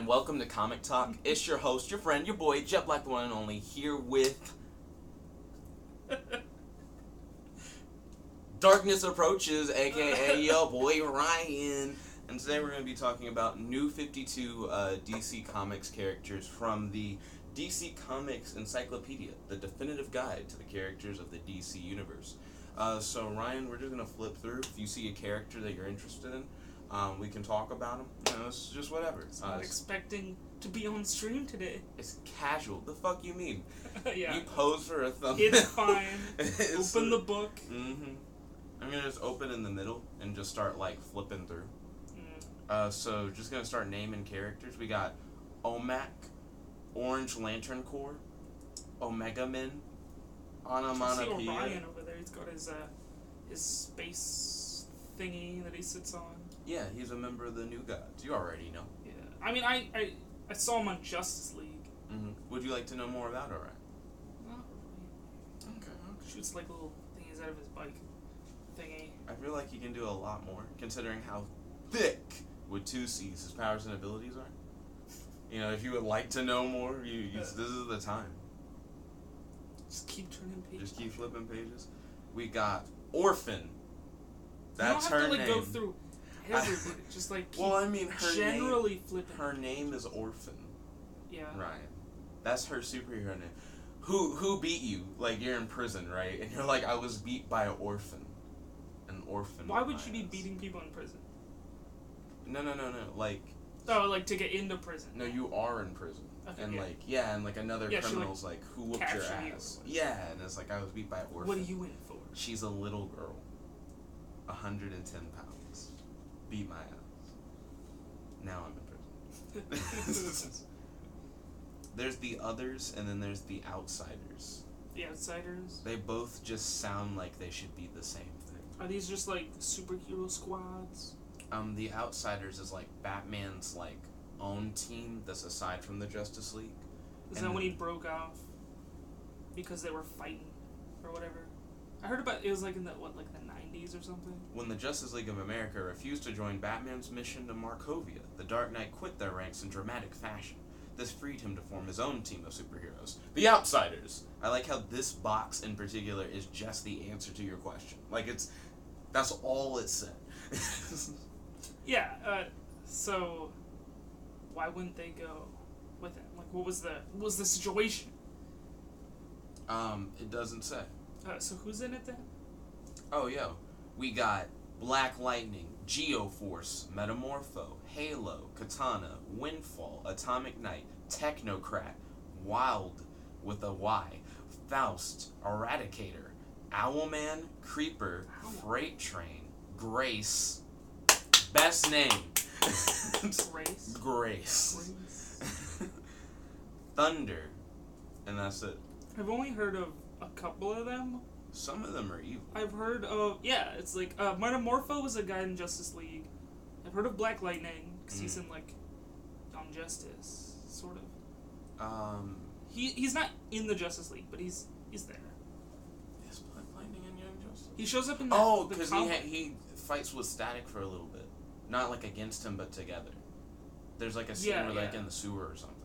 and welcome to Comic Talk. It's your host, your friend, your boy, Jet Black, the one and only, here with... Darkness Approaches, aka your boy, Ryan. And today we're going to be talking about New 52 DC Comics characters from the DC Comics Encyclopedia, the definitive guide to the characters of the DC Universe. So Ryan, we're just going to flip through. If you see a character that you're interested in, we can talk about them. You know, it's just whatever. I'm not expecting to be on stream today. It's casual. The fuck you mean? Yeah. You pose for a thumbnail. It's fine. Open the book. Mm-hmm. I'm going to just open in the middle and just start, like, flipping through. So, just going to start naming characters. We got OMAC, Orange Lantern Corps, Omega Men, Onomatopoeia. See Orion over there. He's got his space thingy that he sits on. Yeah, he's a member of the New Gods. You already know. Yeah. I mean, I saw him on Justice League. Mm-hmm. Would you like to know more about Orion? Not really. Okay. Shoots, like, little thingies out of his bike thingy. I feel like he can do a lot more, considering how thick with 2 C's his powers and abilities are. You know, if you would like to know more, this is the time. Just keep turning pages. Just keep flipping pages. We got Orphan. That's her name. You don't have to, name. go through everybody. Just, like, keep well, I mean, flipping. Her name is Orphan. Yeah. Ryan. That's her superhero name. Who beat you? Like, you're in prison, right? And you're like, I was beat by an orphan. An orphan. Why would you be beating people in prison? No. Like... Oh, like, to get into prison. No, you are in prison. Okay, and, yeah. and another criminal's like, who whooped your ass? Yeah, and it's like, I was beat by an orphan. What are you in for? She's a little girl. 110 pounds. Beat my ass. Now I'm in prison. There's the others, and then there's the outsiders. The outsiders? They both just sound like they should be the same thing. Are these just, like, superhero squads? The outsiders is, like, Batman's, like, own team that's aside from the Justice League. Is that when he broke off? Because they were fighting, or whatever? I heard about, it was, like, in the 90s or something? When the Justice League of America refused to join Batman's mission to Markovia, the Dark Knight quit their ranks in dramatic fashion. This freed him to form his own team of superheroes. The Outsiders! I like how this box in particular is just the answer to your question. Like, that's all it said. Yeah, so why wouldn't they go with it? Like, what was the situation? It doesn't say. So who's in it then? Oh, yo. We got Black Lightning, Geoforce, Metamorpho, Halo, Katana, Windfall, Atomic Knight, Technocrat, Wild with a Y, Faust, Eradicator, Owlman, Creeper, Freight Train, Grace, best name. Grace. Thunder, and that's it. I've only heard of a couple of them. Some of them are evil. I've heard of, it's like, Metamorpho was a guy in Justice League. I've heard of Black Lightning, because he's in, like, Young Justice, sort of. He's not in the Justice League, but he's there. Is Black Lightning in Young Justice? He shows up in the because he fights with Static for a little bit. Not, like, against him, but together. There's, like, a scene where they're, like, in the sewer or something.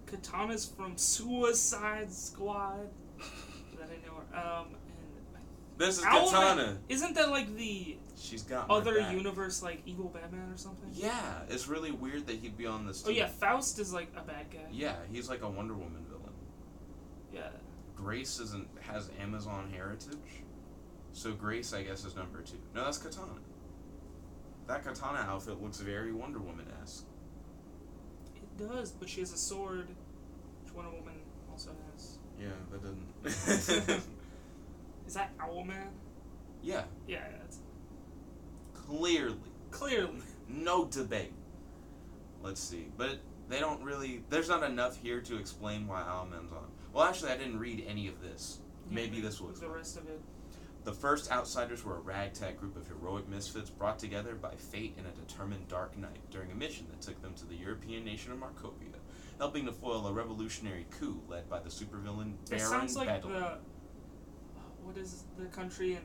Katana's from Suicide Squad. That I know her. And this is Katana. Isn't that like the She's got other universe, like evil Batman or something? Yeah, it's really weird that he'd be on this team. Oh yeah, Faust is like a bad guy. Yeah, he's like a Wonder Woman villain. Yeah. Grace has Amazon heritage, so Grace I guess is number 2. No, that's Katana. That Katana outfit looks very Wonder Woman-esque. It does, but she has a sword, which Wonder Woman also has. Yeah, that didn't. Is that Owlman? Yeah. Yeah, that's... Clearly. No debate. Let's see. But they don't really... There's not enough here to explain why Owlman's on. Well, actually, I didn't read any of this. Yeah, Maybe this will explain. The rest of it. The first Outsiders were a ragtag group of heroic misfits brought together by fate and a determined Dark Knight during a mission that took them to the European nation of Markovia, helping to foil a revolutionary coup led by the supervillain Baron It sounds like Bedlam. what is the country in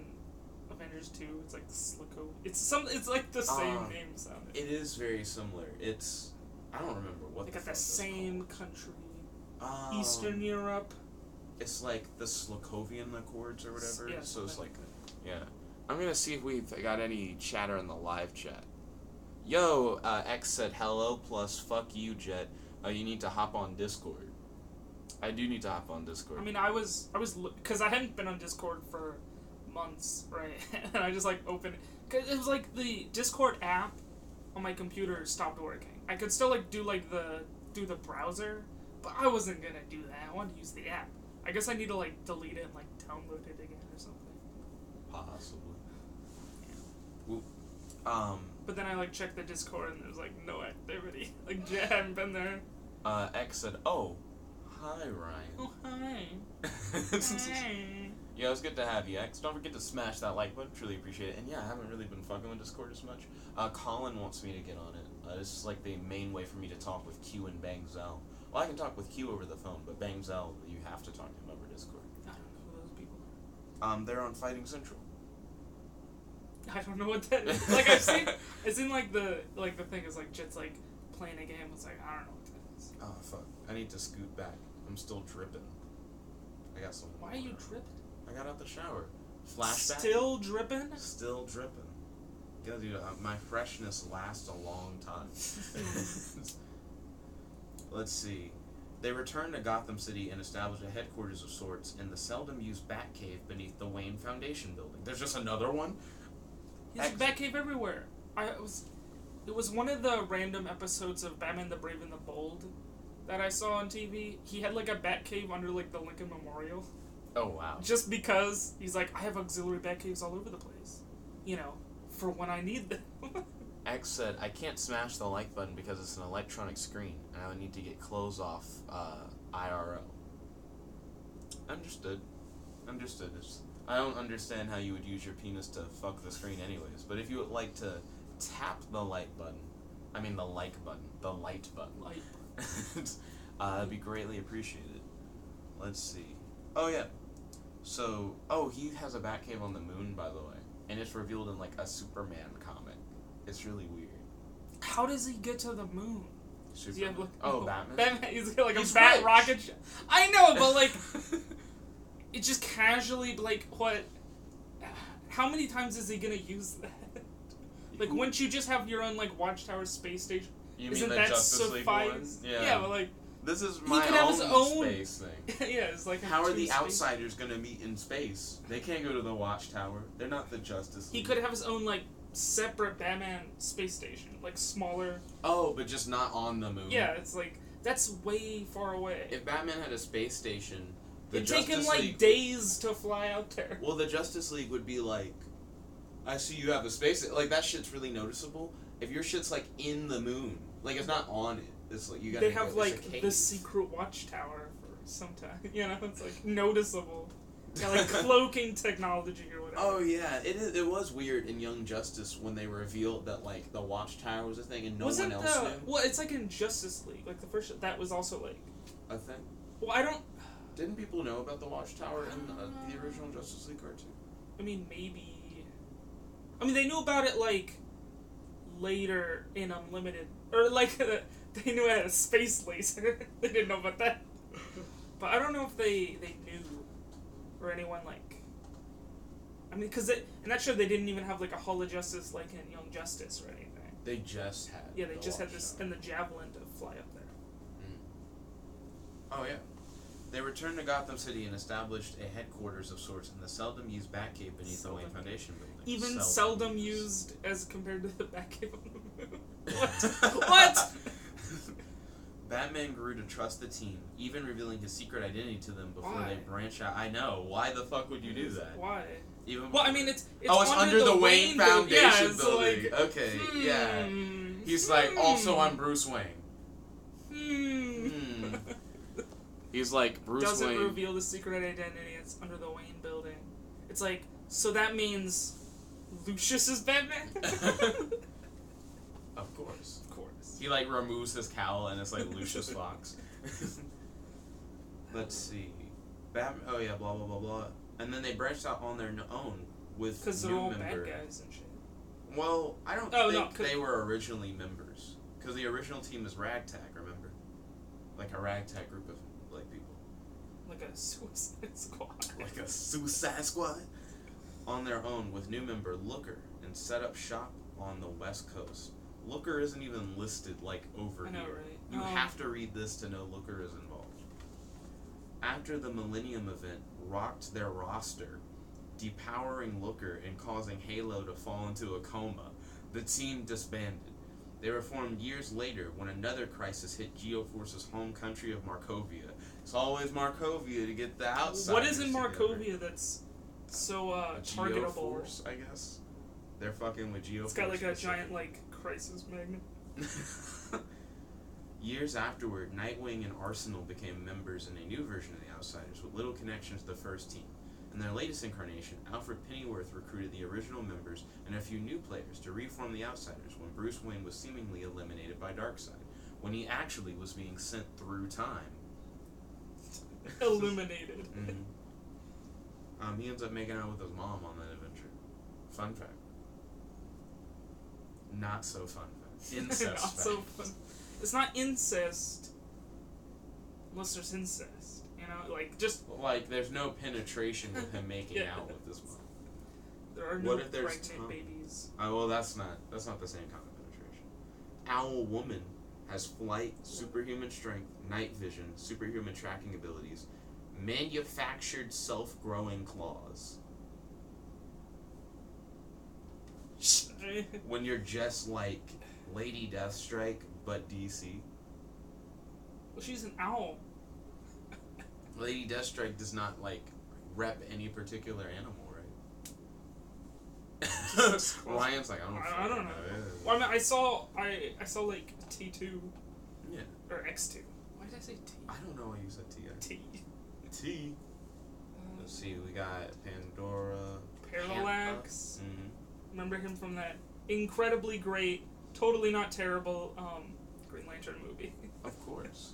Avengers 2. It's like Slicko. It's like the same name sounding. It is very similar. It's I don't remember what they the got the same country. Eastern Europe. It's like the Slickovian Accords or whatever. Yeah, so it's like yeah. I'm gonna see if we've got any chatter in the live chat. Yo, X said hello plus fuck you, Jet. You need to hop on Discord. I do need to hop on Discord. I mean, I was because I hadn't been on Discord for months, right? And I just like opened because it was like the Discord app on my computer stopped working. I could still like do the browser, but I wasn't gonna do that. I wanted to use the app. I guess I need to like delete it and like download it again or something. Possibly. Yeah. Well, But then I like checked the Discord and there's like no activity. Like Jay hadn't been there. X said, "Oh, hi Ryan." Oh hi. Hi. Yeah, it was good to have you, X. Don't forget to smash that like button. Truly appreciate it. And yeah, I haven't really been fucking with Discord as much. Colin wants me to get on it. This is like the main way for me to talk with Q and Bang Zell. Well, I can talk with Q over the phone, but Bang Zell, you have to talk to him over Discord. I don't know who those people are. They're on Fighting Central. I don't know what that is. Like I've seen like the thing is like Jet's like playing a game. It's like I don't know what that is. Oh fuck! I need to scoot back. I'm still dripping. I got some. Why are you dripping? I got out the shower. Flashback. Still dripping? Still dripping. Yeah, dude, my freshness lasts a long time. Let's see. They returned to Gotham City and established a headquarters of sorts in the seldom-used Batcave beneath the Wayne Foundation building. There's just another one? There's a Batcave everywhere. It was one of the random episodes of Batman the Brave and the Bold that I saw on TV. He had like a Batcave under like the Lincoln Memorial. Oh, wow. Just because he's like, I have auxiliary Batcaves all over the place. You know, for when I need them. X said, I can't smash the like button because it's an electronic screen, and I would need to get clothes off IRL. Understood. I don't understand how you would use your penis to fuck the screen anyways, but if you would like to tap the like button, the light button, that'd be greatly appreciated. Let's see. Oh, yeah. So, he has a Batcave on the moon, by the way, and it's revealed in, like, a Superman comic. It's really weird. How does he get to the moon? Superman? Batman? Batman, he's got like he's a bat rich. rocket ship. I know, but like, it just casually, like, what? How many times is he gonna use that? Like, wouldn't you just have your own, like, Watchtower space station? You Isn't mean the that Justice League one? Yeah, but like... This is he my could have his own space thing. Yeah, it's like how are the outsiders gonna meet in space? They can't go to the Watchtower. They're not the Justice League. He could have his own, like, separate Batman space station. Like, smaller. Oh, but just not on the moon. Yeah, it's like, that's way far away. If Batman had a space station, it'd take him, like, days to fly out there. Well, the Justice League would be like, I see you have a space... Like, that shit's really noticeable. If your shit's, like, in the moon, like, it's not on it. It's like, you gotta They have, like, the secret watchtower for some time. You know, it's, like, noticeable. Yeah, like, cloaking technology or whatever. Oh, yeah. It was weird in Young Justice when they revealed that, like, the watchtower was a thing and no one else knew. Well, it's like in Justice League. Like, the first... That was also, like... A thing? Well, I don't... Didn't people know about the watchtower in the original Justice League cartoon? I mean, maybe... I mean, they knew about it, like, later in Unlimited. Or, like, they knew it had a space laser. They didn't know about that. But I don't know if they knew. Or anyone, like... I mean, because in that show, they didn't even have, like, a Hall of Justice, like, in Young Justice or anything. They just had... Yeah, they just had this... And the Javelin to fly up there. Oh, yeah. They returned to Gotham City and established a headquarters of sorts in the seldom-used Batcave beneath the Wayne Foundation building. Even seldom used as compared to the Batcave on the moon. What? Batman grew to trust the team, even revealing his secret identity to them before they branch out. I know. Why the fuck would you do that? Why? Well, I mean, it's under the Wayne Foundation building. Like, okay, yeah. He's like, also I'm Bruce Wayne. He's like, Bruce Wayne... Doesn't reveal the secret identity. It's under the Wayne building. It's like, so that means Lucius is Batman? Of course. Of course. He, like, removes his cowl and it's like Lucius Fox. Let's see. Oh, yeah, blah, blah, blah, blah. And then they branched out on their own with because they're new all member. bad guys and shit. Well, I don't think they were originally members. Because the original team is Ragtag, remember? Like a ragtag group of like people. Like a Suicide Squad. Like a Suicide Squad? On their own with new member Looker and set up shop on the West Coast. Looker isn't even listed like over I know, here. right? You have to read this to know Looker is involved. After the Millennium event rocked their roster, depowering Looker and causing Halo to fall into a coma, the team disbanded. They were formed years later when another crisis hit Geoforce's home country of Markovia. It's always Markovia to get the outsiders. What is in together. Markovia that's so targetable? Geoforce, I guess. They're fucking with Geoforce. It's got like a giant like crisis magnet. Years afterward, Nightwing and Arsenal became members in a new version of the Outsiders with little connection to the first team. In their latest incarnation, Alfred Pennyworth recruited the original members and a few new players to reform the Outsiders when Bruce Wayne was seemingly eliminated by Darkseid, when he actually was being sent through time. Illuminated. Mm-hmm. He ends up making out with his mom on that adventure. Fun fact. Not so fun fact. Incest Not fact. so fun. It's not incest unless there's incest. You know, like just like there's no penetration with him making out with his mom. There are no pregnant babies. Oh well, that's not the same kind of penetration. Owl Woman has flight, superhuman strength, night vision, superhuman tracking abilities, manufactured self-growing claws. When you're just like Lady Deathstrike, but DC. Well, she's an owl. Lady Deathstrike does not like rep any particular animal, right? Ryan's like, I don't know. Well, I mean, I saw like T2. Yeah. Or X2. Why did I say T? I don't know why you said T. T. Let's see, we got Pandora. Parallax. Remember him from that incredibly great, totally not terrible Green Lantern movie. Of course.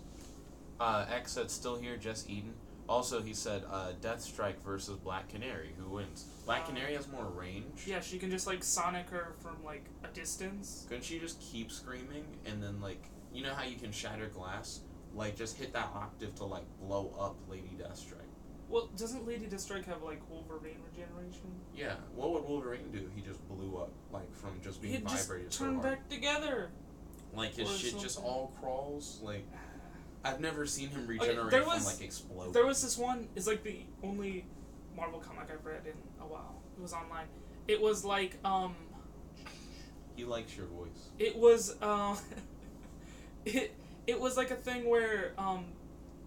X said still here, Jess Eden. Also, he said Deathstrike versus Black Canary. Who wins? Black Canary has more range. Yeah, she can just like sonic her from like a distance. Couldn't she just keep screaming and then like, you know how you can shatter glass? Like just hit that octave to like blow up Lady Deathstrike. Well, doesn't Lady Deathstrike have like Wolverine regeneration? Yeah. What would Wolverine do? He just blew up like from just being vibrated just so turn hard. back together. Like his shit just all crawls. Like I've never seen him regenerate from like explode. There was this one. It's like the only Marvel comic I've read in a while. It was online. It was like He likes your voice. It was it was like a thing where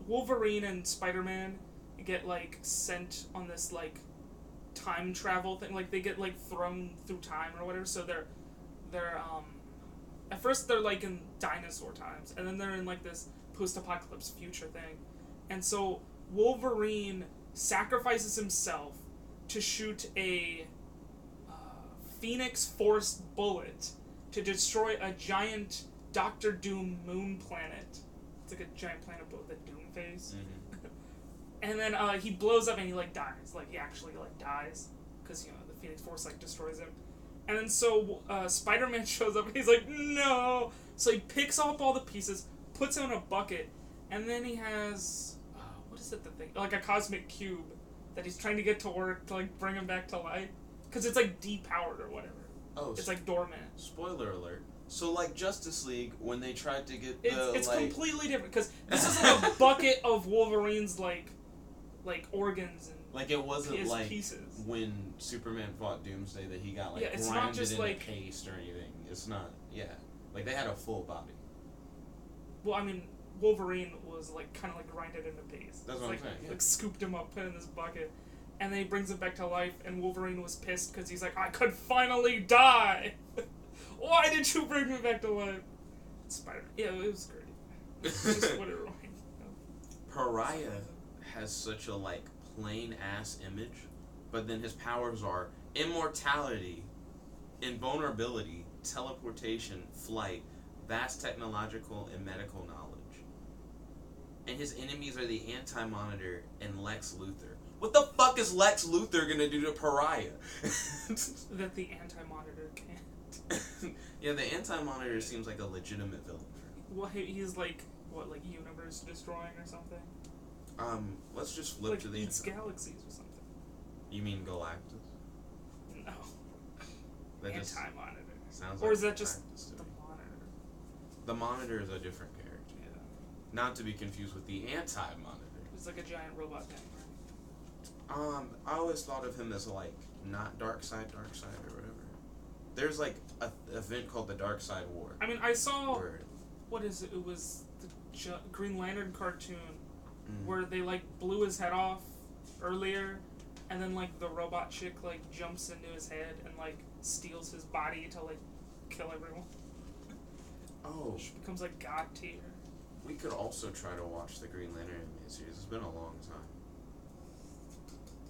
Wolverine and Spider-Man get like sent on this like time travel thing. Like they get like thrown through time or whatever. So they're at first they're like in dinosaur times, and then they're in like this post-apocalypse future thing. And so Wolverine sacrifices himself to shoot a Phoenix Force bullet to destroy a giant Doctor Doom moon planet. It's like a giant planet with a Doom face. Mm-hmm. And then he blows up and he like dies. Like he actually like dies because the Phoenix Force like destroys him. And then so Spider-Man shows up and he's like, no. So he picks up all the pieces, puts them in a bucket, and then he has what is it? The thing like a cosmic cube that he's trying to get to work to like bring him back to life because it's like depowered or whatever. Oh, it's like dormant. Spoiler alert. So, like Justice League, when they tried to get it's completely different, because this is like a bucket of Wolverine's, like organs and like, it wasn't like pieces. When Superman fought Doomsday that he got, like, it's grinded not just, into like, paste or anything. It's not, like, they had a full body. Well, I mean, Wolverine was, like, kind of, like, grinded into paste. That's what I'm saying, Like, scooped him up, put him in this bucket, and then he brings him back to life, and Wolverine was pissed, because he's like, I could finally die! Why did you bring me back to life? Spider-Man. Yeah, it was great. Just what it reminded me of. Pariah has such a, like, plain-ass image, but then his powers are immortality, invulnerability, teleportation, flight, vast technological and medical knowledge. And his enemies are the Anti-Monitor and Lex Luthor. What the fuck is Lex Luthor gonna do to Pariah? That the Anti-Monitor can't. Yeah, the Anti-Monitor seems like a legitimate villain. Well, he's like, what, like universe destroying or something? Let's just flip like to the... eats galaxies or something. You mean Galactus? No. That Anti-Monitor. Sounds or like is that just Galactus the Monitor? The Monitor is a different character. Yeah. Not to be confused with the Anti-Monitor. It's like a giant robot thing, right? I always thought of him as, like, not Darkseid or whatever. There's, like, an event called the Darkseid War. I mean, I saw... What is it? It was the Green Lantern cartoon where they, like, blew his head off earlier, and then, like, the robot chick, like, jumps into his head and, like, steals his body to, like, kill everyone. Oh. She becomes, like, god tier. We could also try to watch the Green Lantern animated series. It's been a long time.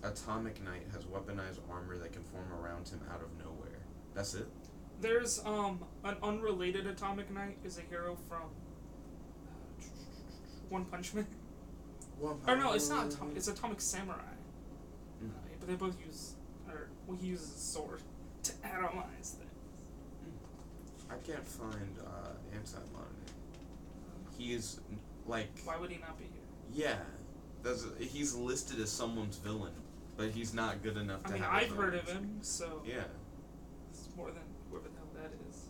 Atomic Knight has weaponized armor that can form around him out of nowhere. That's it? There's, an unrelated Atomic Knight is a hero from One Punch Man. Or no, it's not Atomic, it's Atomic Samurai. But they both use, he uses a sword to atomize things. I can't find, Anti-Monitor. He is, like... Why would he not be here? Yeah. He's listed as someone's villain, but he's not good enough to have I've heard of him, so... Yeah. It's more than whoever the hell that is.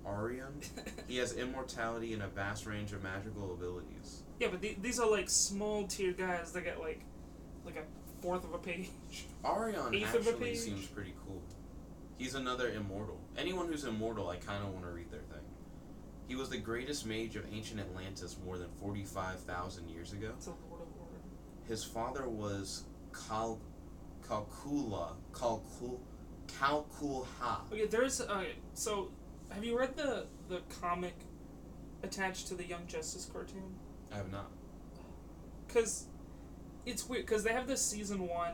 Arion? He has immortality and a vast range of magical abilities. Yeah, but these are, like, small tier guys that get, like a fourth of a page. Arion eighth actually of a page. Seems pretty cool. He's another immortal. Anyone who's immortal, I kind of want to read their thing. He was the greatest mage of ancient Atlantis more than 45,000 years ago. It's a Lord of War. His father was Calculha. Okay, there's so have you read the comic attached to the Young Justice cartoon? I have not. Cause it's weird because they have this season 1,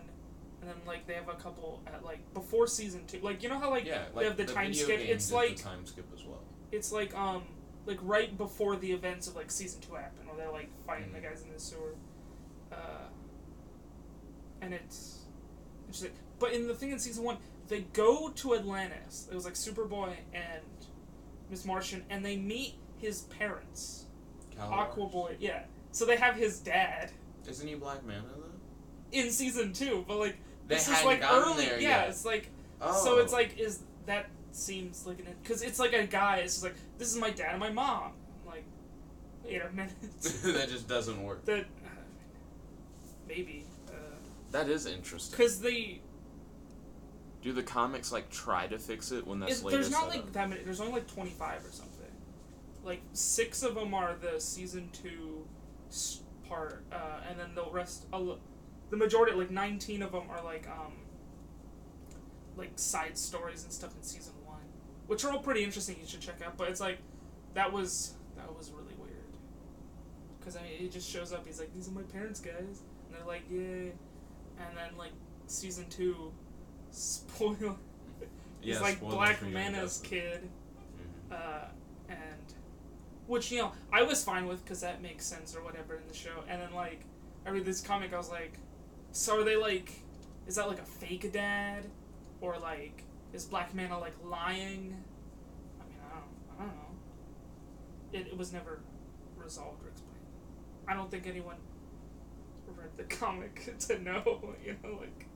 and then like they have a couple at like before season 2. Like you know how like they have the time skip. It's like the time skip as well. It's like right before the events of like season 2 happen, where they're like fighting the guys in the sewer, and it's like, but in the thing in season 1. They go to Atlantis. It was like Superboy and Miss Martian, and they meet his parents. Aquaboy, yeah. So they have his dad. Isn't he Black Manta though? In season 2, but like this is like early. There yeah, it's like oh. So it's like that seems like because it's like a guy. It's just like this is my dad and my mom. I'm like, wait a minute. That just doesn't work. That maybe. That is interesting. Because they. Do the comics, like, try to fix it when that's later There's not, like, that many. There's only, like, 25 or something. Like, 6 of them are the Season 2 part, and then the rest... the majority, like, 19 of them are, like, side stories and stuff in Season 1. Which are all pretty interesting, you should check out. But it's, like, that was really weird. Because, I mean, it just shows up, he's like, these are my parents, guys. And they're like, yay. And then, like, Season 2... Spoiler. He's like Black Manta's kid. And which, you know, I was fine with because that makes sense or whatever in the show. And then, like, I read this comic, I was like, so are they, like, is that, like, a fake dad? Or, like, is Black Manta, like, lying? I mean, I don't know. It was never resolved or explained. I don't think anyone read the comic to know, you know, like...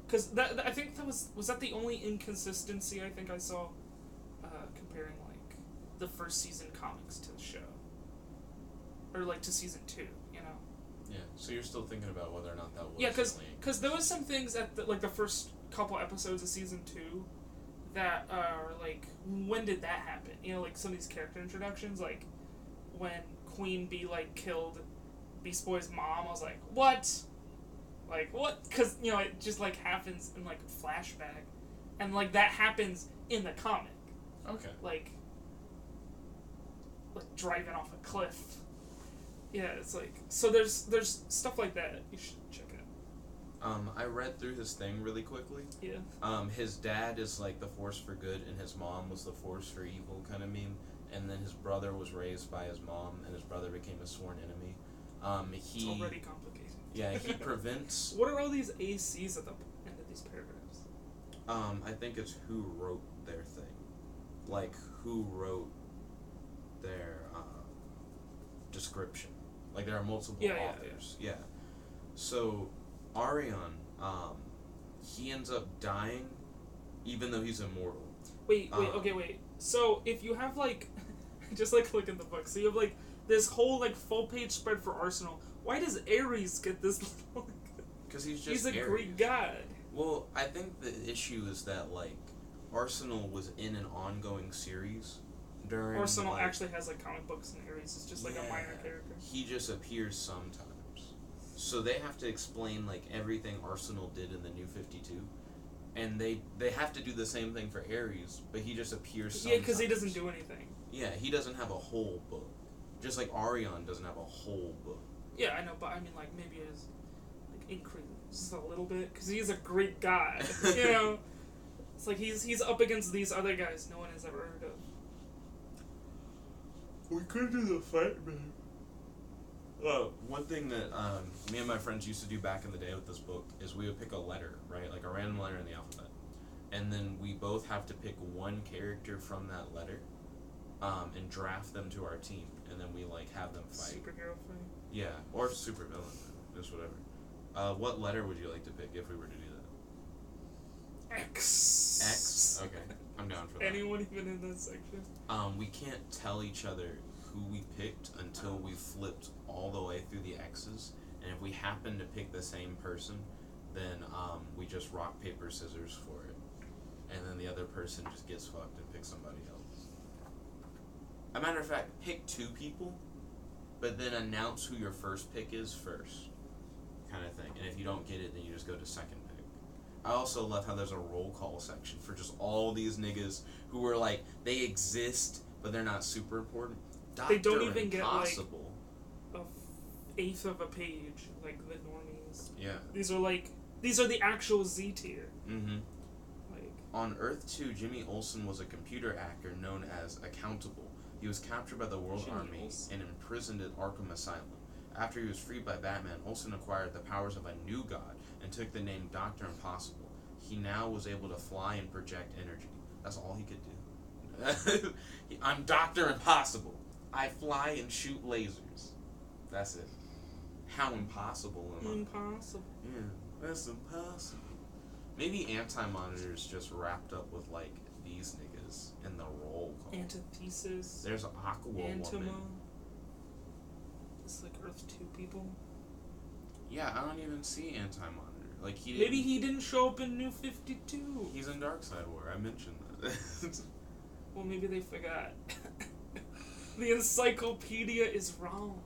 Because I think that was that the only inconsistency I think I saw comparing, like, the first season comics to the show. Or, like, to season 2, you know? Yeah, so you're still thinking about whether or not that was... Yeah, because there was some things at, the first couple episodes of season 2 that are, like, when did that happen? You know, like, some of these character introductions, like, when Queen Bee, like, killed Beast Boy's mom, I was like, what? Like, what? Because, you know, it just, like, happens in, like, a flashback. And, like, that happens in the comic. Okay. Like driving off a cliff. Yeah, it's like... So there's stuff like that you should check out. I read through his thing really quickly. Yeah. His dad is, like, the force for good, and his mom was the force for evil kind of meme. And then his brother was raised by his mom, and his brother became a sworn enemy. It's already complicated. Yeah, he prevents... What are all these ACs at the end of these paragraphs? I think it's who wrote their thing. Like, who wrote their description. Like, there are multiple authors. Yeah. So, Arion, he ends up dying even though he's immortal. Wait. So, if you have, like... just, like, look in the book. So, you have, like, this whole, like, full-page spread for Arsenal. Why does Ares get this little... Because he's a Ares. Greek god. Well, I think the issue is that, like, Arsenal was in an ongoing series during... Arsenal like, actually has, like, comic books, and Ares is just, like, a minor character. He just appears sometimes. So they have to explain, like, everything Arsenal did in the New 52. And they have to do the same thing for Ares, but he just appears sometimes. Yeah, because he doesn't do anything. Yeah, he doesn't have a whole book. Just like Arion doesn't have a whole book. Yeah, I know, but I mean, like, maybe it's, like, increase just a little bit, because he's a Greek god, you know? It's like he's up against these other guys no one has ever heard of. We could do the fight, man. One thing that me and my friends used to do back in the day with this book is we would pick a letter, right? Like a random letter in the alphabet. And then we both have to pick one character from that letter and draft them to our team. And then we, like, have them fight. Superhero fight? Yeah, or supervillain, just whatever. What letter would you like to pick if we were to do that? X. X? Okay, I'm down for that. Anyone even in that section? We can't tell each other who we picked until we flipped all the way through the X's, and if we happen to pick the same person, then we just rock, paper, scissors for it, and then the other person just gets fucked and picks somebody else. As a matter of fact, pick two people, but then announce who your first pick is first, kind of thing, and if you don't get it, then you just go to second pick. I also love how there's a roll call section for just all these niggas who are like, they exist, but they're not super important. They don't even Impossible. get, like, a eighth of a page, like the normies. Yeah. These are the actual Z tier. Mm-hmm. Like, on Earth 2, Jimmy Olsen was a computer hacker known as Accountable. He was captured by the World Army and imprisoned at Arkham Asylum. After he was freed by Batman, Olsen acquired the powers of a new god and took the name Dr. Impossible. He now was able to fly and project energy. That's all he could do. I'm Dr. Impossible. I fly and shoot lasers. That's it. How impossible am I? Impossible. Yeah, that's impossible. Maybe Anti-Monitor's just wrapped up with, like, these niggas in the roll call. Antithesis. There's Aqua Antima. Woman. It's like Earth 2 people. Yeah, I don't even see Anti-Monitor. Like, Maybe he didn't show up in New 52. He's in Darkseid War. I mentioned that. Well, maybe they forgot. The encyclopedia is wrong.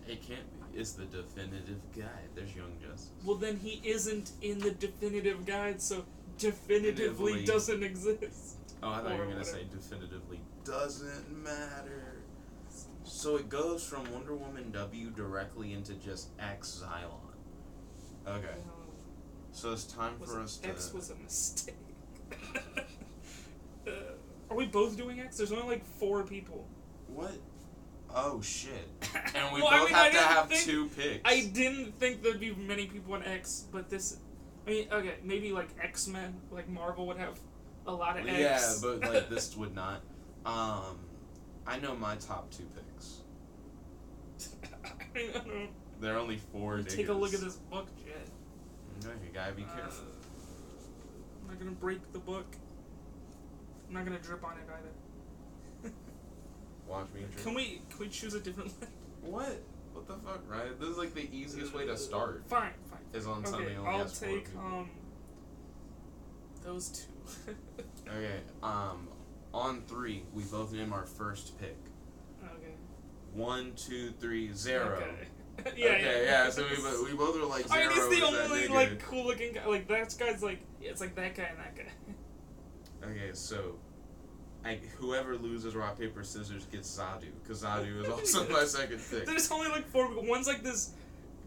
It can't be. It's the definitive guide. There's Young Justice. Well, then he isn't in the definitive guide, so definitively doesn't exist. Oh, I thought you were going to say definitively doesn't matter. So it goes from Wonder Woman W directly into just X Xylon. Okay. So it's time for us to... X was a mistake. Are we both doing X? There's only like 4 people. What? Oh, shit. And we well, both have to have think, 2 picks. I didn't think there'd be many people in X, but this... I mean, okay, maybe like X-Men, like Marvel would have a lot of X. Yeah, but like this would not. I know my top 2 picks. I know. There are only 4 niggas. Take a look at this book, Jed. No, you gotta be careful. I'm not gonna break the book. I'm not gonna drip on it either. Watch me drip. Can we choose a different letter? What? What the fuck, right? This is like the easiest way to start. Fine. Is on okay, something only I'll has 4 take people. those 2. Okay, on 3, we both name our first pick. Okay. 1, 2, 3, 0. Okay. yeah. So we both were like 0. I mean, he's the only nigga. like cool looking guy. Like that guy's like it's like that guy and that guy. Okay, so whoever loses rock paper scissors gets Zadu, because Zadu is also my second pick. There's only like 4 people. One's like this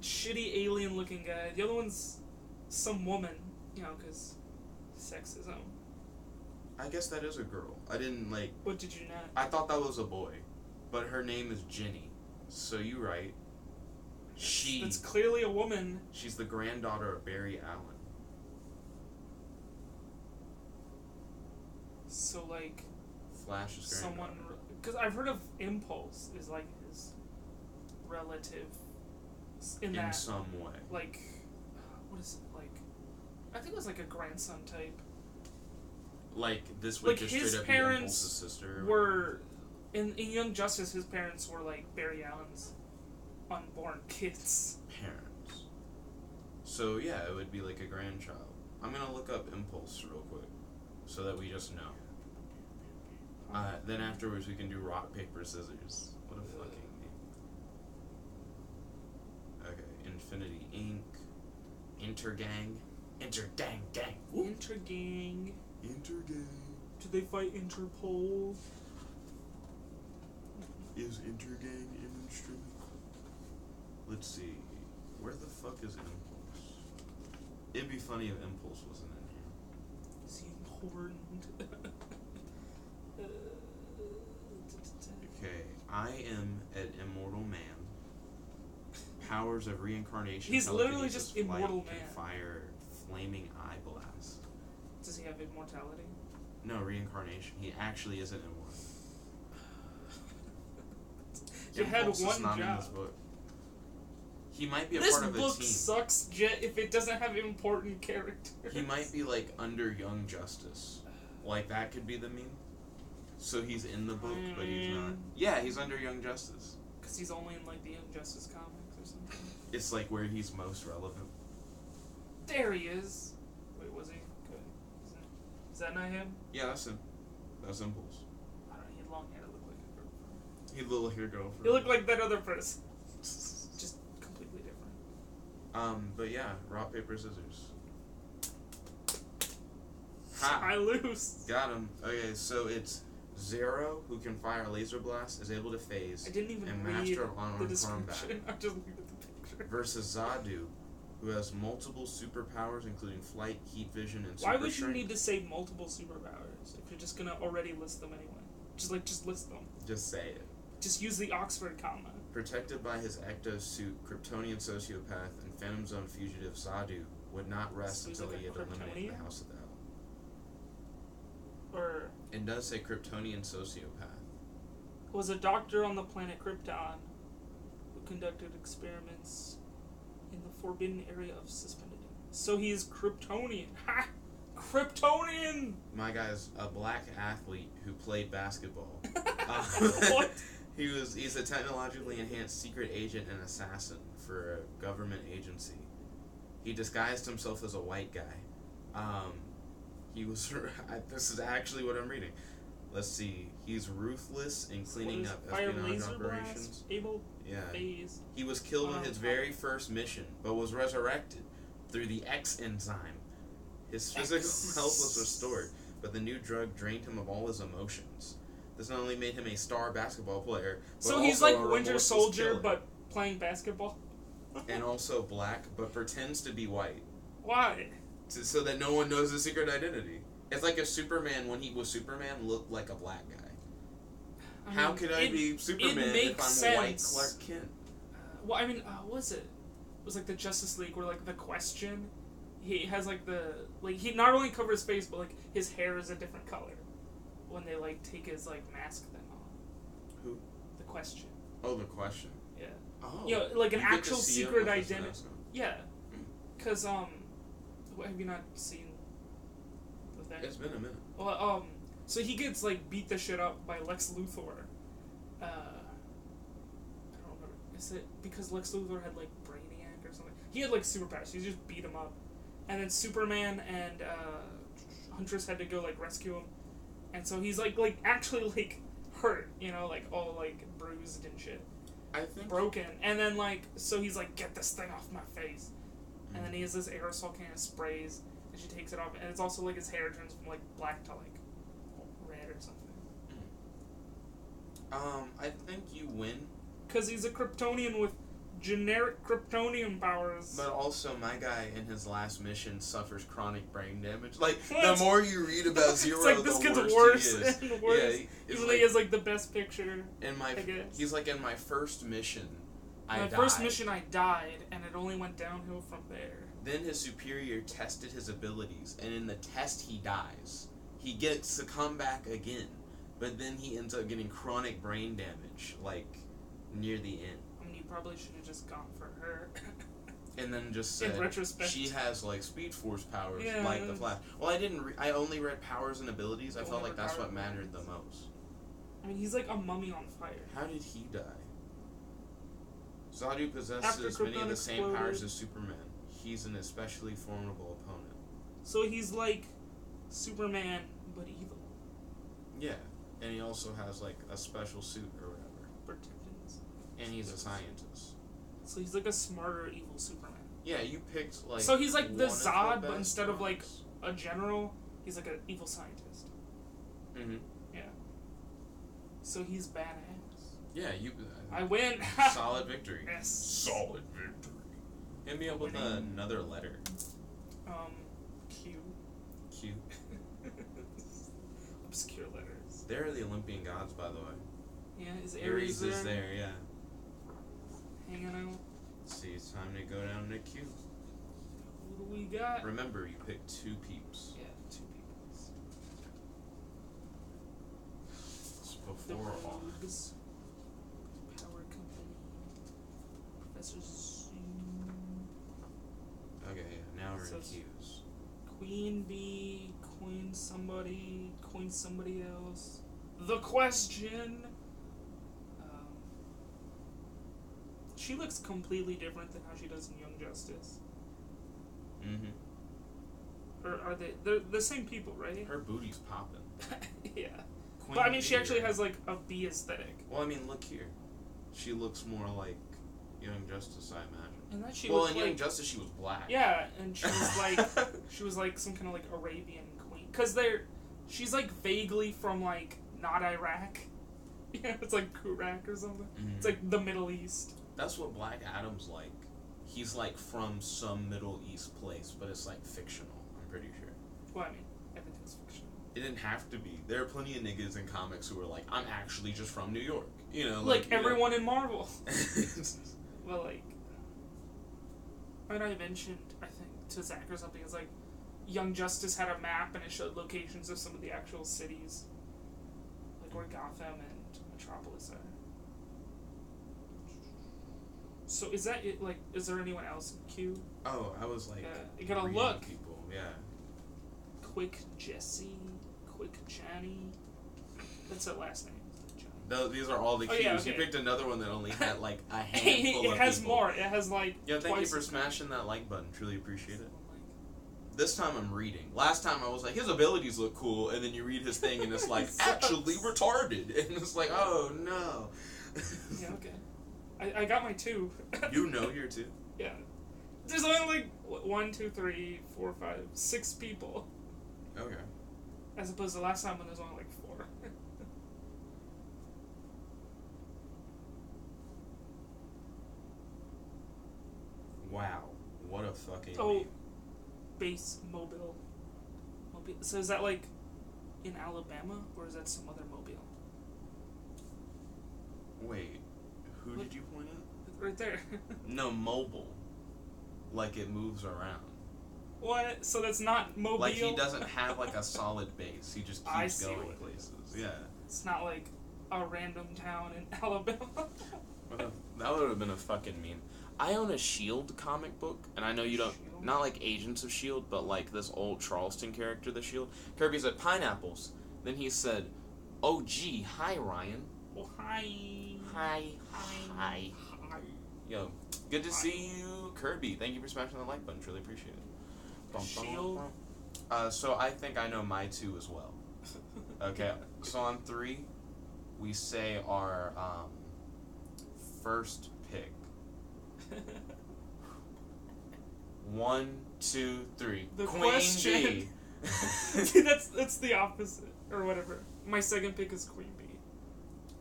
shitty alien looking guy. The other one's some woman, you know, because sexism. I guess that is a girl. I didn't like. What did you not? I thought that was a boy, but her name is Jenny. So you right. That's clearly a woman. She's the granddaughter of Barry Allen. So, like... Flash's granddaughter. Because I've heard of Impulse is, like, his relative... In some way. Like... What is it? Like... I think it was, like, a grandson type. Like, this would just straight up be Impulse's sister. Were... In Young Justice, his parents were, like, Barry Allen's unborn kids. Parents. So, yeah, it would be like a grandchild. I'm gonna look up Impulse real quick, so that we just know. Then afterwards we can do rock, paper, scissors. What a fucking name. Okay, Infinity Inc. Intergang. Intergang gang. Intergang. Intergang. Do they fight Interpol? Is Intergang an instrument? Let's see. Where the fuck is Impulse? It'd be funny if Impulse wasn't in here. Is he important? Okay, I am an immortal man. Powers of reincarnation. He's literally just immortal man. Can fire flaming eye blast. Does he have immortality? No, reincarnation. He actually isn't immortal. You had Impulse one is not job. in this book. He might be a this part of a team. This book sucks, Jet, if it doesn't have important characters. He might be, like, under Young Justice. Like, that could be the meme. So he's in the book, but he's not. Yeah, he's under Young Justice. Because he's only in, like, the Young Justice comics or something. It's, like, where he's most relevant. There he is. Wait, was he? Good. Is that not him? Yeah, that's him. That's Impulse. I don't know, he had long hair to look like a girlfriend. He had little hair girlfriend. He looked like that other person. Just completely different. But yeah, rock, paper, scissors. Ha! I lose. Got him. Okay, so it's Zero, who can fire laser blast, is able to phase. I didn't even and read master of the unarmed description. combat. I just looked at the picture. Versus Zadu, who has multiple superpowers, including flight, heat vision, and super Why would strength. you need to say multiple superpowers if you're just gonna already list them anyway? Just list them. Just say it. Just use the Oxford comma. Protected by his ecto suit, Kryptonian sociopath, and Phantom Zone fugitive Zadu would not rest So until like he had eliminated the House of the Owl. Or it does say Kryptonian sociopath. Was a doctor on the planet Krypton who conducted experiments in the forbidden area of suspended. So he's Kryptonian. Ha! Kryptonian! My guy's a black athlete who played basketball. What? He's a technologically enhanced secret agent and assassin for a government agency. He disguised himself as a white guy. He was. This is actually what I'm reading. Let's see. He's ruthless in cleaning up espionage operations. Phase. He was killed on his very first mission, but was resurrected through the X enzyme. His physical health was restored, but the new drug drained him of all his emotions. This not only made him a star basketball player, but so he's like Winter Soldier, but playing basketball. And also black, but pretends to be white. Why? So that no one knows his secret identity. It's like if Superman, when he was Superman, looked like a black guy. How could I be Superman if I'm a white Clark Kent? Well, I mean, what was it? It was like the Justice League, where like the Question, he has like he not only covers his face, but like his hair is a different color when they like take his like mask thing off. Who? The Question. Oh, the Question. Yeah. Oh. You know, like an actual secret identity. Yeah. Because have you not seen the thing? It's been a minute. Well, so he gets like beat the shit up by Lex Luthor. I don't remember. Is it because Lex Luthor had like Brainiac or something? He had like superpowers. So he just beat him up, and then Superman and Huntress had to go like rescue him, and so he's like actually like hurt, you know, like all like bruised and shit. I think broken, and then like so he's like, get this thing off my face, and then he has this aerosol can of sprays, and she takes it off, and it's also like his hair turns from like black to like red or something. I think you win. Cause he's a Kryptonian with generic Kryptonian powers. But also, my guy in his last mission suffers chronic brain damage. Like, the more you read about Zero, it's like, this gets worse and worse. Yeah, even though he has like the best picture. He's like in my first mission, first mission I died, and it only went downhill from there. Then his superior tested his abilities, and in the test he dies. He gets to come back again, but then he ends up getting chronic brain damage, like, near the end. I mean, you probably should have just gone for her. And then just said, in retrospect, she has, like, Speed Force powers, like the Flash. Well, I only read powers and abilities. I felt like that's what mattered the most. I mean, he's like a mummy on fire. How did he die? Zadu possesses many of the same powers as Superman. He's an especially formidable opponent. So he's like Superman, but evil. Yeah, and he also has like a special suit or whatever. Protections. And he's a scientist. So he's like a smarter evil Superman. Yeah, you picked like. So he's like the Zod, but instead of like a general, he's like an evil scientist. Mm-hmm. Yeah. So he's badass. Yeah, you. I win. Solid victory. Yes. Solid victory. Hit me up with another letter. Q. Q. Obscure letters. They're the Olympian gods, by the way. Yeah, is Ares there? Is there, yeah. Hanging out. Let's see, it's time to go down to Q. What do we got? Remember, you picked 2 peeps. Yeah, 2 peeps. It's before all. Power Company. Professor Zoom. Okay, yeah, now we're in Q's. Queen Bee, Queen somebody else. The Question. She looks completely different than how she does in Young Justice. Mm-hmm. Or are they? They're the same people, right? Her booty's popping. Yeah. Queen but I mean, she Bee, actually has like a bee aesthetic. Well, I mean, look here. She looks more like Young Justice, I imagine. And that she well, looked in Young Justice, she was black. Yeah, and she was like some kind of like Arabian queen, because she's like vaguely from like not Iraq. Yeah, it's like Iraq or something. Mm-hmm. It's like the Middle East. That's what Black Adam's like. He's like from some Middle East place, but it's like fictional, I'm pretty sure. Well, I mean, everything's fictional. It didn't have to be. There are plenty of niggas in comics who are like, I'm actually just from New York. You know, like everyone in Marvel. Well, like, and I mentioned, I think, to Zach or something, it's like, Young Justice had a map and it showed locations of some of the actual cities. Like where Gotham and Metropolis are. So is that it? Like, is there anyone else in Q? Oh, I was like, you gotta look. People, yeah. Quick Jesse, Quick Johnny. That's her last name. These are all the Qs. Yeah, okay. You picked another one that only had like a handful of people. It has more. It has like. Yeah, thank you for smashing that like button. Truly appreciate it. This time I'm reading. Last time I was like, his abilities look cool, and then you read his thing and it's like, actually retarded. And it's like, oh no. Yeah, okay. I got my 2. You know your 2? Yeah. There's only like 1, 2, 3, 4, 5, 6 people. Okay. As opposed to last time when there's only like 4. Wow. What a fucking name. Base Mobile. So is that like in Alabama, or is that some other Mobile? Wait. Who did you point at? Right there. No, mobile. Like it moves around. What? So that's not Mobile? Like he doesn't have like a solid base. He just keeps going places. Yeah. It's not like a random town in Alabama. That would have been a fucking meme. I own a S.H.I.E.L.D. comic book, and I know you don't... S.H.I.E.L.D.? Not like Agents of S.H.I.E.L.D., but like this old Charleston character, the S.H.I.E.L.D. Kirby said, pineapples. Then he said, oh, gee, hi, Ryan. Oh, hi. Hi. Yo, good to see you, Kirby. Thank you for smashing the like button. Truly appreciate it. S.H.I.E.L.D.? So I think I know my 2 as well. Okay, so on 3, we say our first pick. 1, 2, 3. The Queen Question. Bee. that's the opposite, or whatever. My second pick is Queen Bee.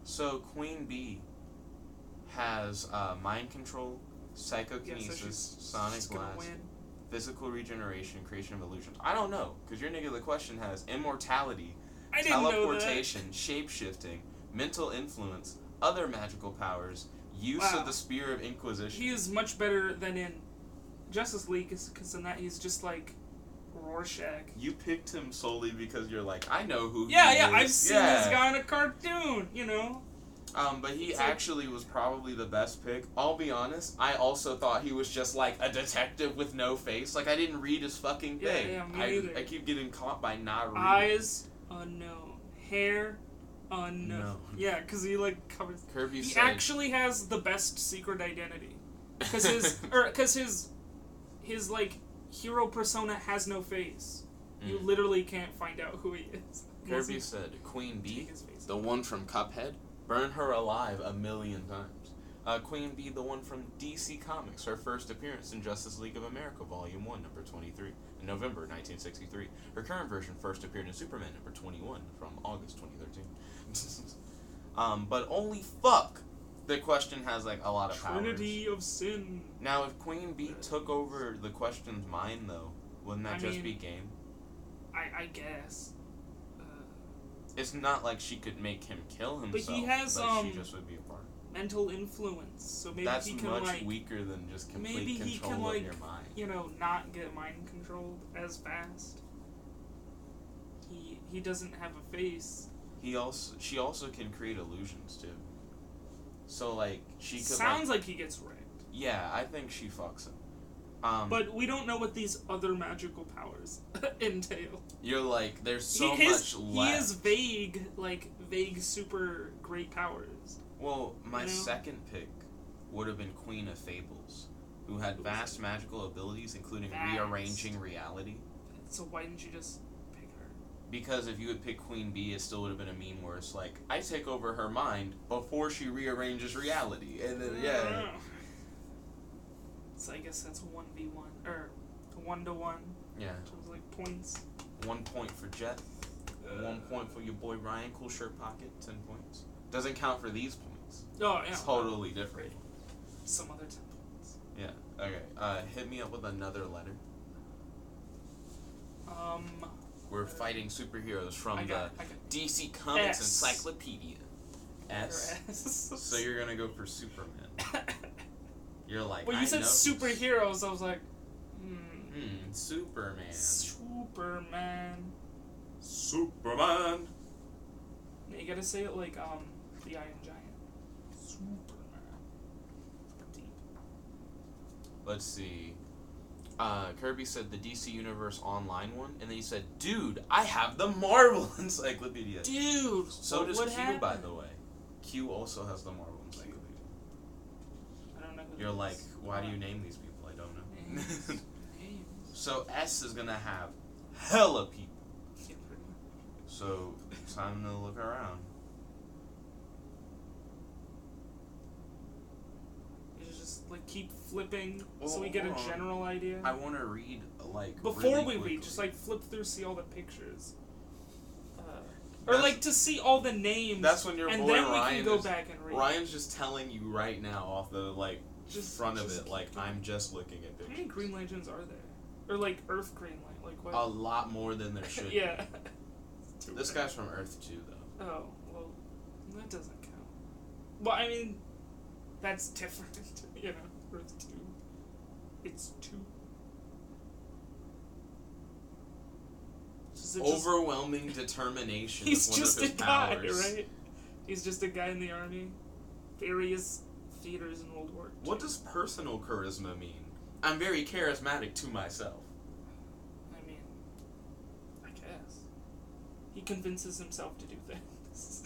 So Queen Bee has mind control, psychokinesis, sonic blast, physical regeneration, creation of illusions. I don't know, because your nigga The Question has immortality, teleportation, shape-shifting, mental influence, other magical powers, Use of the Spear of Inquisition. He is much better than in Justice League, because in that he's just like Rorschach. You picked him solely because you're like, I know who he is. Yeah, I've seen this guy in a cartoon, you know? But he actually was probably the best pick. I'll be honest, I also thought he was just like a detective with no face. Like, I didn't read his fucking thing. Yeah, me neither. I keep getting caught by not reading. Eyes, unknown. Hair, unknown. No. Yeah, because he, like, covers... Kirby he said... actually has the best secret identity. Because his, like, hero persona has no face. You literally can't find out who he is. Kirby said, Queen Bee, the one from Cuphead, burn her alive 1,000,000 times. Queen Bee, the one from DC Comics, her first appearance in Justice League of America, Volume 1, number 23, in November 1963. Her current version first appeared in Superman, number 21, from August 2013. But only fuck! The Question has, like, a lot of powers. Trinity of Sin. Now, if Queen Bee took over the Question's mind, though, wouldn't that just be game? I guess. It's not like she could make him kill himself, but he has, she just would be a part. Mental influence, so maybe that's he can, much like... weaker than just complete maybe he control can, like, of your mind. You know, not get mind controlled as fast. He doesn't have a face. She also can create illusions, too. So, like, she could, sounds like he gets wrecked. Yeah, I think she fucks him. But we don't know what these other magical powers entail. You're like, there's so much left. He is vague super great powers. Well, my second pick would have been Queen of Fables, who had vast magical abilities, including rearranging reality. So why didn't you just pick her? Because if you had picked Queen Bee, it still would have been a meme where it's like, I take over her mind before she rearranges reality. And then, So I guess that's 1v1, or 1-to-1. Yeah. In terms of, like, points. 1 point for Jet. 1 point for your boy Ryan. Cool shirt pocket. 10 points. Doesn't count for these points. Oh, yeah. Totally different. Some other 10 points. Yeah. Okay. Hit me up with another letter. We're fighting superheroes from the DC Comics Encyclopedia. S. So you're gonna go for Superman. You're like, well, you said superheroes. I was like, Superman. Superman. Yeah, you gotta say it like the Iron Giant. Superman. Deep. Let's see. Kirby said the DC Universe Online one, and then he said, "Dude, I have the Marvel Encyclopedia." Dude. So does Q, by the way. Q also has the Marvel Encyclopedia. You're like, why do you name these people? I don't know. Names. So S is gonna have hella people. So it's time to look around. You just like keep flipping so we get a general idea. I want to read like before we read, just like flip through, see all the pictures. Or like to see all the names. That's when your boy and then Ryan we can go back and read. Ryan's just telling you right now off the like front of it, like I'm just looking at pictures. How many Green Lanterns are there? Or like Earth Green Lantern? Like what? A lot more than there should. Yeah. This guy's from Earth 2, though. Oh, well, that doesn't count. Well, I mean, that's different. You know, Earth 2. It's 2. Overwhelming determination. He's is just one of his a guy, powers. right? He's just a guy in the army. Various theaters in World War II. What does personal charisma mean? I'm very charismatic to myself. I mean, I guess. He convinces himself to do things.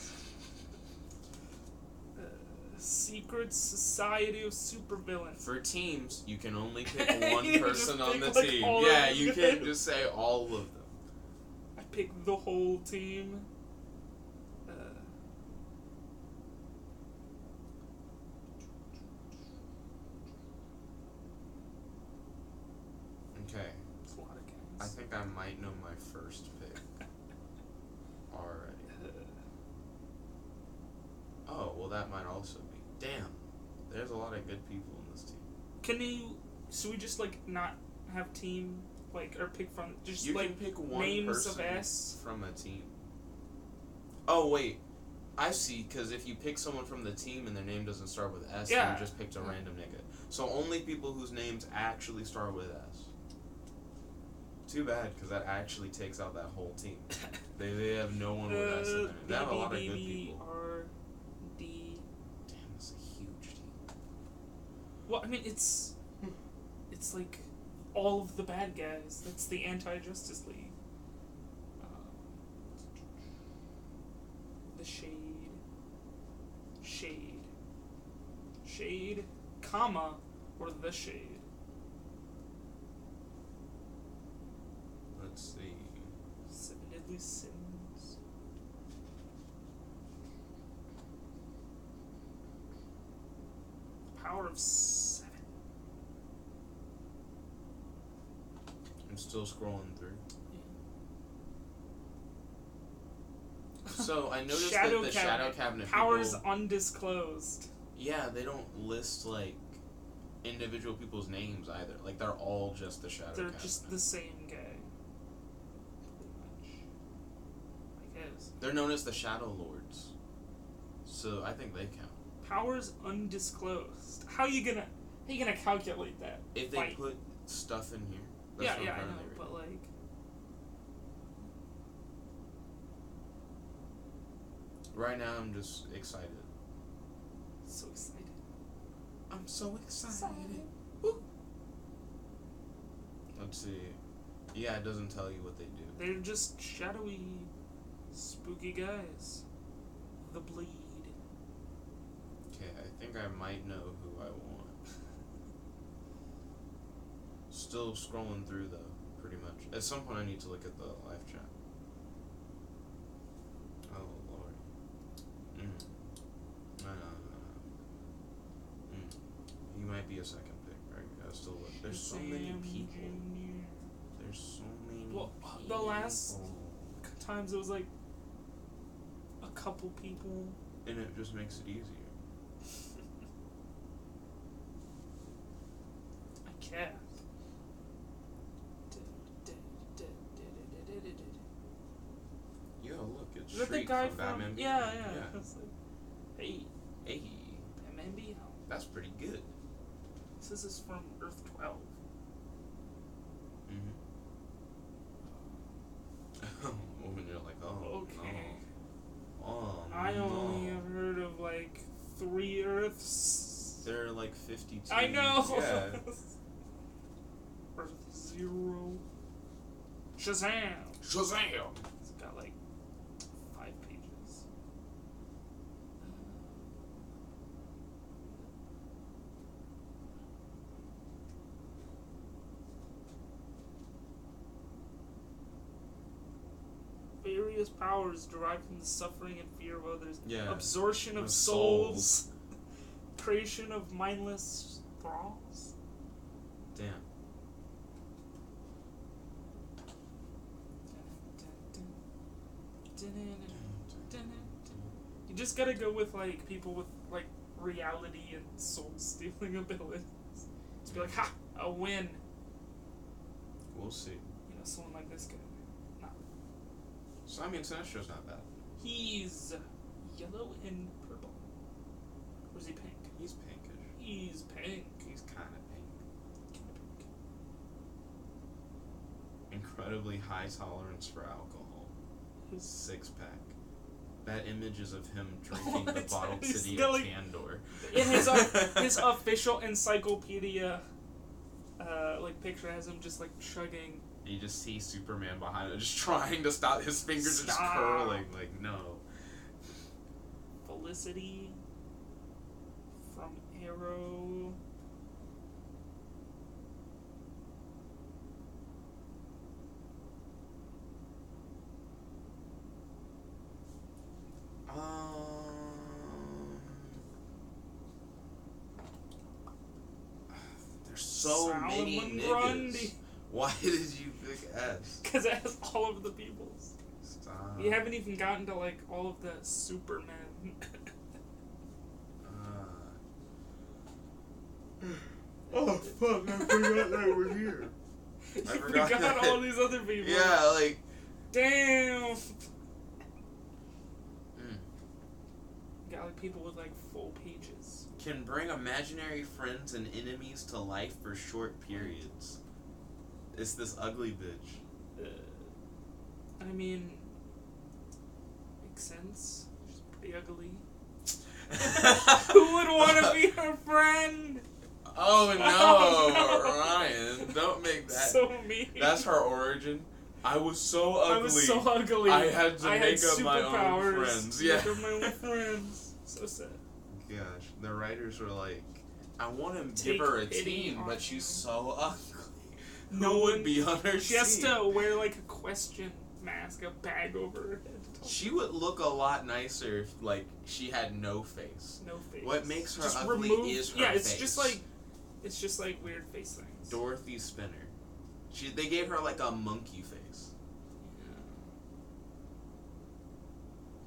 Secret Society of Supervillains. For teams, you can only pick one person on the like team. Yeah, you can't just say all of them. I pick the whole team. Okay. That's a lot of games. I think I might know my first pick already. Oh, well that might also be. Damn. There's a lot of good people in this team. Should we just like not have team, like, or pick from, just you like can pick one names person of S? from a team. Oh, wait. I see, because if you pick someone from the team and their name doesn't start with S, Yeah. then you just picked a random nigga. So only people whose names actually start with S. Too bad, because that actually takes out that whole team. They have no one with S in there. They have a lot of good people. D. Damn, that's a huge team. Well, I mean, it's like all of the bad guys. That's the anti-Justice League. The Shade, comma, or the Shade. Let's see. 7 Deadly Sins. Power of 7. I'm still scrolling through. Yeah. So I noticed that the Shadow Cabinet powers people, undisclosed. Yeah, they don't list like individual people's names either. Like they're all just the Shadow Cabinet. They're just the same guy. Pretty much. I guess. They're known as the Shadow Lords. So I think they count. Powers undisclosed. How you gonna calculate that? If they put stuff in here. That's I know, but like. Right now, I'm just excited. So excited. I'm so excited. Woo. Let's see. Yeah, it doesn't tell you what they do. They're just shadowy, spooky guys. The Bleed. Okay, I think I might know who I want. Still scrolling through though, pretty much. At some point I need to look at the live chat. Oh lord. He might be a second pick, right? I gotta still look. There's so many people. There's so many people. The last times it was like a couple people. And it just makes it easier. I can't. Yo, look, it's Is that the Shriek guy from Batman yeah. Beyond. Yeah. It's like, hey, Batman Beyond. That's pretty good. This is from Earth 12. When you're like, oh, okay. no. Oh, I no. only have heard of like 3 Earths. There are like 52. I know. Yeah. Earth 0. Shazam! Shazam! It's got like 5 pages. Various powers derived from the suffering and fear of others. Yeah. Absorption of souls. Creation of mindless thralls. Damn. You just gotta go with like people with like reality and soul stealing abilities. Just be like, ha! A win! We'll see. You know, someone like this guy. Nah. So, I mean, Sinestro's not bad. He's yellow and purple. Or is he pink? He's pinkish. He's pink. He's kind of pink. Incredibly high tolerance for alcohol. His 6-pack. That image is of him drinking the bottled city of Candor. In his official encyclopedia, like picture has him just like chugging. You just see Superman behind it, just trying to stop. His fingers are just curling. Like, no. Felicity from Arrow. There's so many niggas. Why did you pick S? Because it has all of the peoples. Stop. You haven't even gotten to like all of the Supermen. Oh fuck! I forgot that we're here. I forgot all these other people. Yeah, like. Damn. like people with like full pages. Can bring imaginary friends and enemies to life for short periods. It's this ugly bitch. I mean, makes sense. She's pretty ugly. Who would want to be her friend? Oh no, Ryan! Don't make that. So mean. That's her origin. I was so ugly. I was so ugly. I had to make up my own friends. Yeah. Make up my own friends. So sad. Gosh, the writers were like, I want to Take give her a pity team, on but she's her. so ugly. No Who one would be on her She has team? to wear like a question mask, a bag over her head. She would look a lot nicer if, like, she had no face. No face. What makes her just ugly remove, is her yeah, face. it's just like weird face things. Dorothy Spinner. They gave her like a monkey face. Yeah.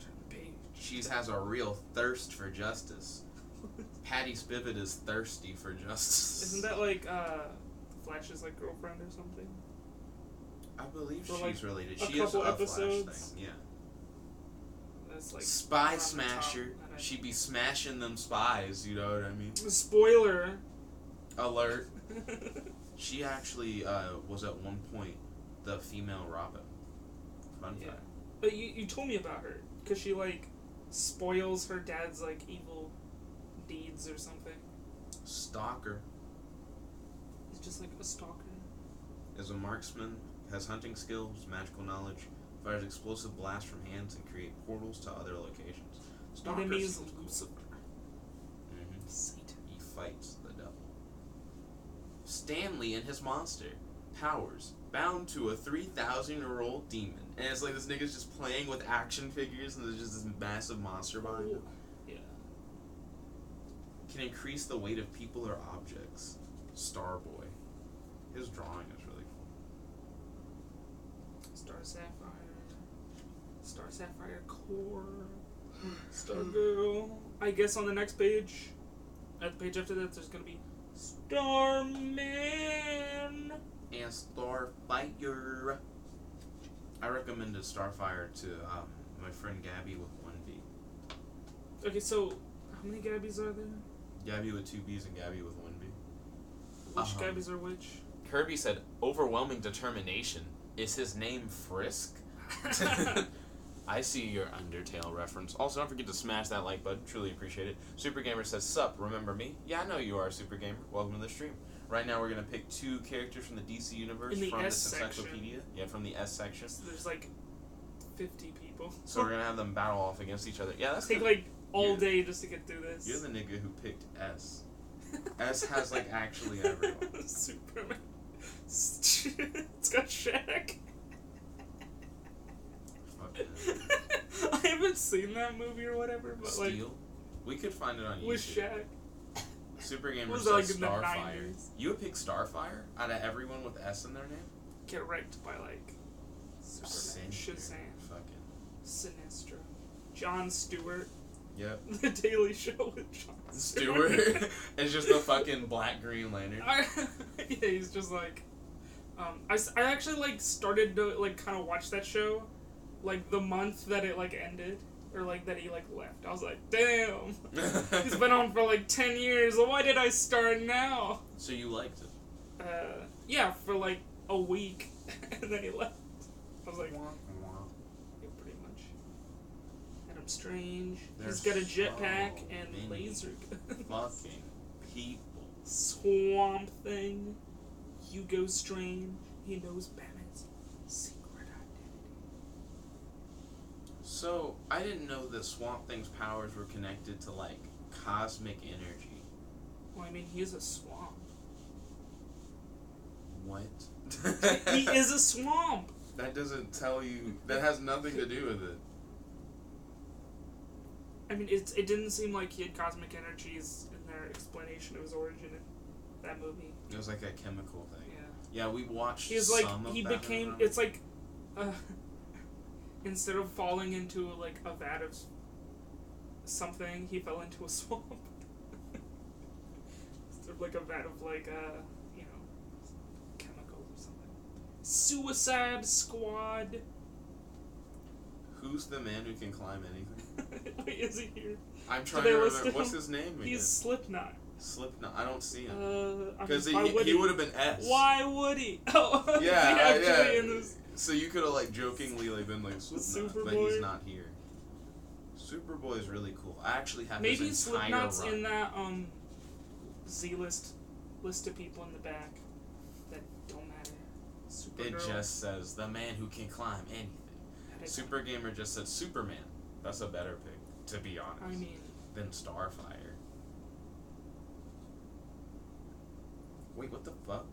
Turn the page. She has a real thirst for justice. Patty Spivot is thirsty for justice. Isn't that like Flash's like girlfriend or something? I believe For, she's like, related. a She is a couple Flash episodes? thing. Yeah. That's like Spy on the Smasher. top, She'd be smashing them spies, you know what I mean? Spoiler. Alert. She actually was at one point the female Robin. Fun fact. But you told me about her because she like spoils her dad's like evil deeds or something. Stalker He's just like a stalker. is a marksman, has hunting skills, magical knowledge, fires explosive blasts from hands, and create portals to other locations. Stalker Enemies sounds cool. Lucifer. Mhm. Satan. He fights the devil. Stanley and his monster. Powers. Bound to a 3,000-year-old demon. And it's like this nigga's just playing with action figures and there's just this massive monster behind him. Yeah. Can increase the weight of people or objects. Starboy. His drawing is really cool. Star Sapphire Core. Stargirl. I guess on the next page, at the page after that, there's gonna be Starman. And Starfire. I recommended Starfire to my friend Gabby with 1 B. Okay, so how many Gabbies are there? Gabby with 2 B's and Gabby with 1 B. Which Gabbies are which? Kirby said, overwhelming determination. Is his name Frisk? I see your Undertale reference. Also, don't forget to smash that like button. Truly appreciate it. Super Gamer says, sup, remember me? Yeah, I know you are, Super Gamer. Welcome to the stream. Right now, we're going to pick 2 characters from the DC universe from this encyclopedia. Yeah, from the S section. So there's like 50 people. So we're going to have them battle off against each other. Yeah, that's take good. like all day just to get through this. You're the nigga who picked S. S has like actually everyone. Superman. It's got Shaq. I haven't seen that movie or whatever, but Steel? like We could find it on YouTube. with Shaq. Super Gamer Was says that, like, in the Starfire. 90s? You would pick Starfire out of everyone with S in their name? Get wrecked by like Superman, Sinister. Shazam, Fucking. Sinestro, Jon Stewart. Yep. The Daily Show with Jon Stewart is just a fucking black Green Lantern. Yeah, he's just like. I actually like started to like kind of watch that show, like the month that it like ended, or like that he like left. I was like, damn, he's been on for like 10 years. Why did I start now? So you liked it? Yeah, for like a week, and then he left. I was like, yeah, pretty much. Adam Strange. There's He's got a jetpack so and many laser guns. Fucking people. Swamp Thing. Hugo Strange. He knows Batman's secret identity. So, I didn't know that Swamp Thing's powers were connected to, like, cosmic energy. Well, I mean, he is a swamp. What? He is a swamp! That doesn't tell you... That has nothing to do with it. I mean, it didn't seem like he had cosmic energies in their explanation of his origin in that movie. It was like a chemical thing. Yeah. Yeah, we watched He's like, some of he Batman became, Run. it's like, instead of falling into, like, a vat of something, he fell into a swamp. Instead of, like, a vat of, like, you know, chemicals or something. Suicide Squad. Who's the man who can climb anything? Wait, is he here? I'm trying to remember. What's his name again? He's Slipknot. Slipknot. I don't see him. Because he would have been S. Why would he? Oh, yeah, yeah. In this... So you could have like jokingly like been like Slipknot, but he's not here. Superboy is really cool. I actually have maybe his entire Slipknot's run. in that Z list of people in the back that don't matter. It just says the man who can climb anything. Super Gamer just said Superman. That's a better pick, to be honest. I mean, than Starfire. Wait, what the fuck?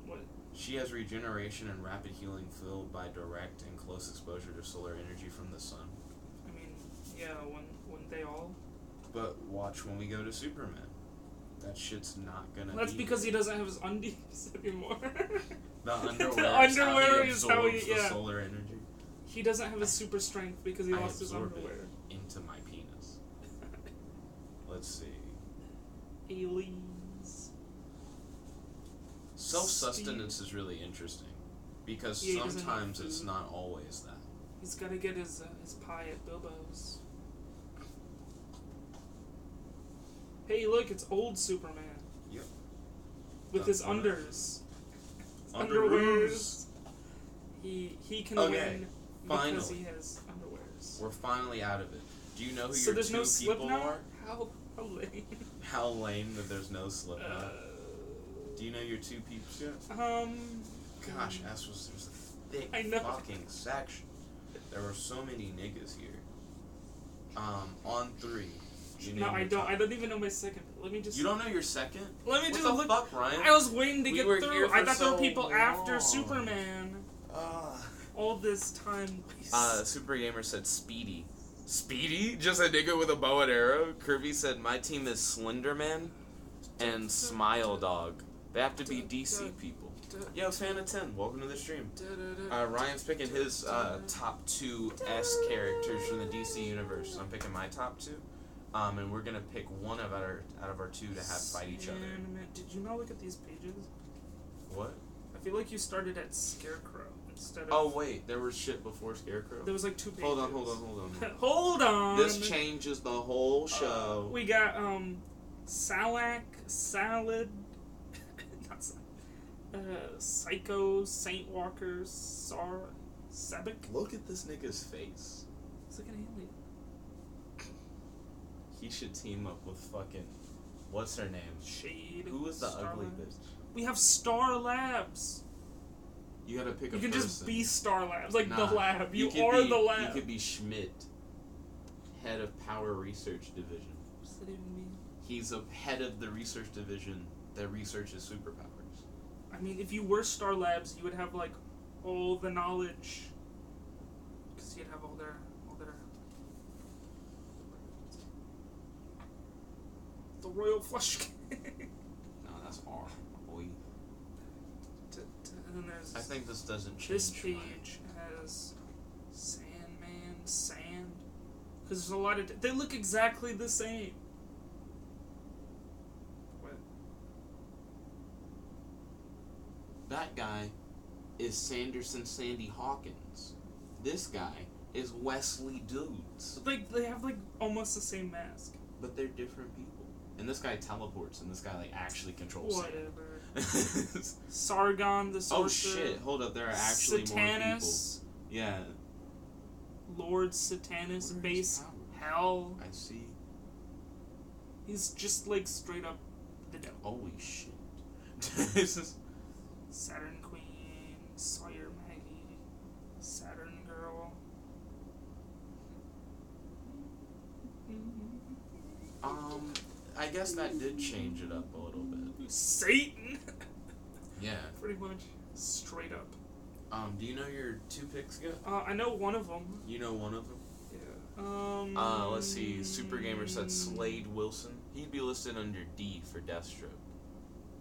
What? She has regeneration and rapid healing fueled by direct and close exposure to solar energy from the sun. I mean, yeah, when they all. But watch when we go to Superman. That shit's not gonna. That's because he doesn't have his undies anymore. The underwear. The underwear is how he absorbs the solar energy. He doesn't have his super strength because he lost his underwear. It into my penis. Let's see. Aliens. Self-sustenance is really interesting because sometimes it's not always that. He's got to get his pie at Bilbo's. Hey, look, it's old Superman. Yep. With his unders. Underwears. He can win because he has underwears. We're finally out of it. Do you know who your two people are? How lame. How lame that there's no Slipknot. Do you know your two peeps yet? Gosh, there's a thick fucking section. There were so many niggas here. On 3. No, I don't. I don't even know my second. Let me just. You don't know your second? Let me just look. What the fuck, Ryan? I was waiting to get through. I thought there were people long. after Superman. All this time. Super Gamer said Speedy. Speedy? Just a nigga with a bow and arrow? Kirby said my team is Slenderman and Smile Dog. They have to be DC people. Yo, fan of 10. Welcome to the stream. Ryan's picking his top 2 S characters from the DC universe. I'm picking my top 2. And we're gonna pick one out of our 2 to have fight each other. Did you not look at these pages? What? I feel like you started at Scarecrow instead of. Oh wait, there was shit before Scarecrow. There was like 2 pages. Hold on. Hold on. This changes the whole show. We got Salak, Salad, not Salad, Psycho, Saint Walker, Sabic. Look at this nigga's face. It's like an alien. He should team up with fucking, what's her name? Shade. Who is the Star ugly Labs. bitch? We have Star Labs. You gotta pick a person. You can just be Star Labs, like the lab. You could are be, the lab. You could be Schmidt, head of Power Research Division. What does that even mean? He's a head of the research division that researches superpowers. I mean, if you were Star Labs, you would have like all the knowledge. Because you'd have all their. The Royal Flush. No, that's R, boy. And then there's. I think this doesn't change. This page has Sandman, Sand. Because there's a lot of. They look exactly the same. What? That guy is Sanderson Sandy Hawkins. This guy is Wesley Dudes. Like they have like almost the same mask. But they're different people. And this guy teleports, and this guy like actually controls. Whatever. Sargon the sorcerer. Oh shit! Hold up, there are actually more people. Yeah. Lord Satanus, base hell. I see. He's just like straight up the devil. Holy shit! Saturn Queen, Sawyer Maggie, Saturn Girl. I guess that did change it up a little bit. Satan. Yeah. Pretty much straight up. Do you know your 2 picks yet? I know one of them. You know one of them? Yeah. Let's see. Super Gamer said Slade Wilson. He'd be listed under D for Deathstroke.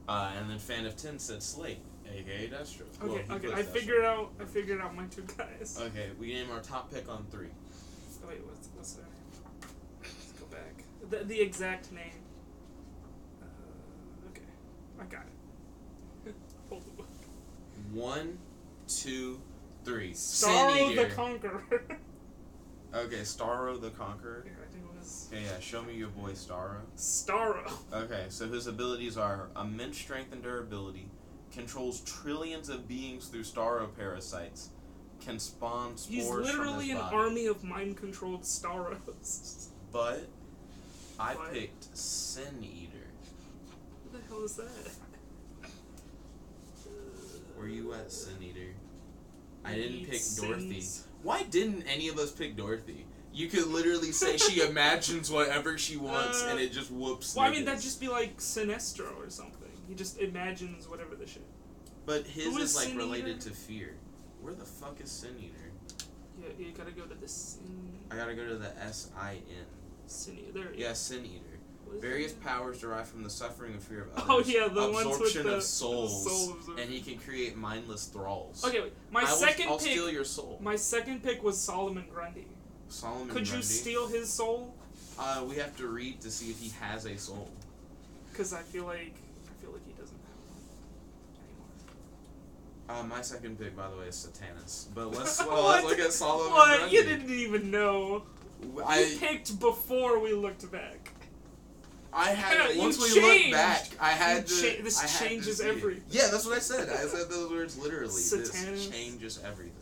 And then Fan of 10 said Slade, aka Deathstroke. Okay, I figured out my 2 guys. Okay, we name our top pick on 3. Oh wait, what's their name? Let's go back. The exact name. Okay, I got it. Hold the book. 1, 2, 3. Star the Conqueror. Okay, Starro the Conqueror. Yeah, I think it was. Okay, yeah, show me your boy Starro. Starro. Okay, so his abilities are immense strength and durability, controls trillions of beings through Starro parasites, can spawn spores He's from literally his an body. army of mind-controlled Starros. But I What? picked Sin Eater. What the hell is that? Where you at, Sin Eater? I didn't pick Sins. Dorothy. Why didn't any of us pick Dorothy? You could literally say she imagines whatever she wants and it just whoops. Well, niggas. I mean, that'd just be like Sinestro or something. He just imagines whatever the shit. But his Who is is like Sin related Eater? to fear. Where the fuck is Sin Eater? Yeah, you gotta go to the Sin. I gotta go to the S-I-N. Sin Eater. There. Yeah, Sin Eater. What is Various that? powers derived from the suffering and fear of others. Oh yeah, the ones with absorption the of souls, soul absorption. and he can create mindless thralls. Okay, wait. I'll steal your soul. My second pick was Solomon Grundy. Solomon Could you Grundy. steal his soul? We have to read to see if he has a soul. Because I feel like he doesn't have one anymore. My second pick, by the way, is Satanus. But let's What? look at Solomon What? Grundy. You didn't even know. You picked before we looked back. I had Yeah, once you we changed. looked back, I had to. This I had changes to see it. everything. Yeah, that's what I said. I said those words literally. Satanus. This changes everything.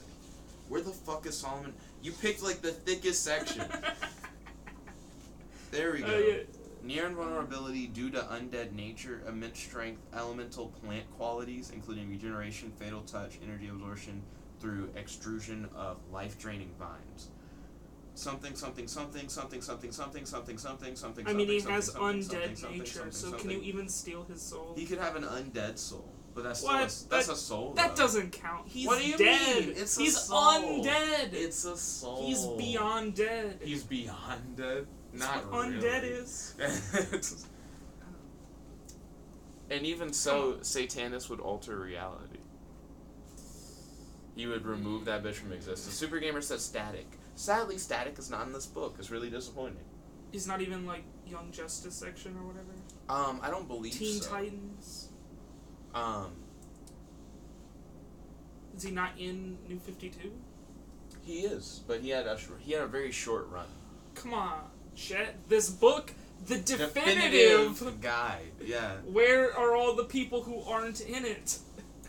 Where the fuck is Solomon? You picked like the thickest section. There we go. Yeah. Near invulnerability due to undead nature, immense strength, elemental plant qualities, including regeneration, fatal touch, energy absorption through extrusion of life-draining vines. Something. I mean, he has undead nature, so can you even steal his soul? He could have an undead soul, but that's What? still that's a soul. That though. doesn't count. He's What do you dead. mean? It's a He's soul. undead. It's a soul. He's beyond dead. He's beyond dead. That's Not what really. undead is. And even so, Satanus would alter reality. He would remove that bitch from existence. Super Gamer says Static. Sadly, Static is not in this book. It's really disappointing. He's not even like Young Justice section or whatever. I don't believe Teen so. Titans. Is he not in New 52? He is, but he had a very short run. Come on, Chet. This book, the definitive guide. Yeah. Where are all the people who aren't in it?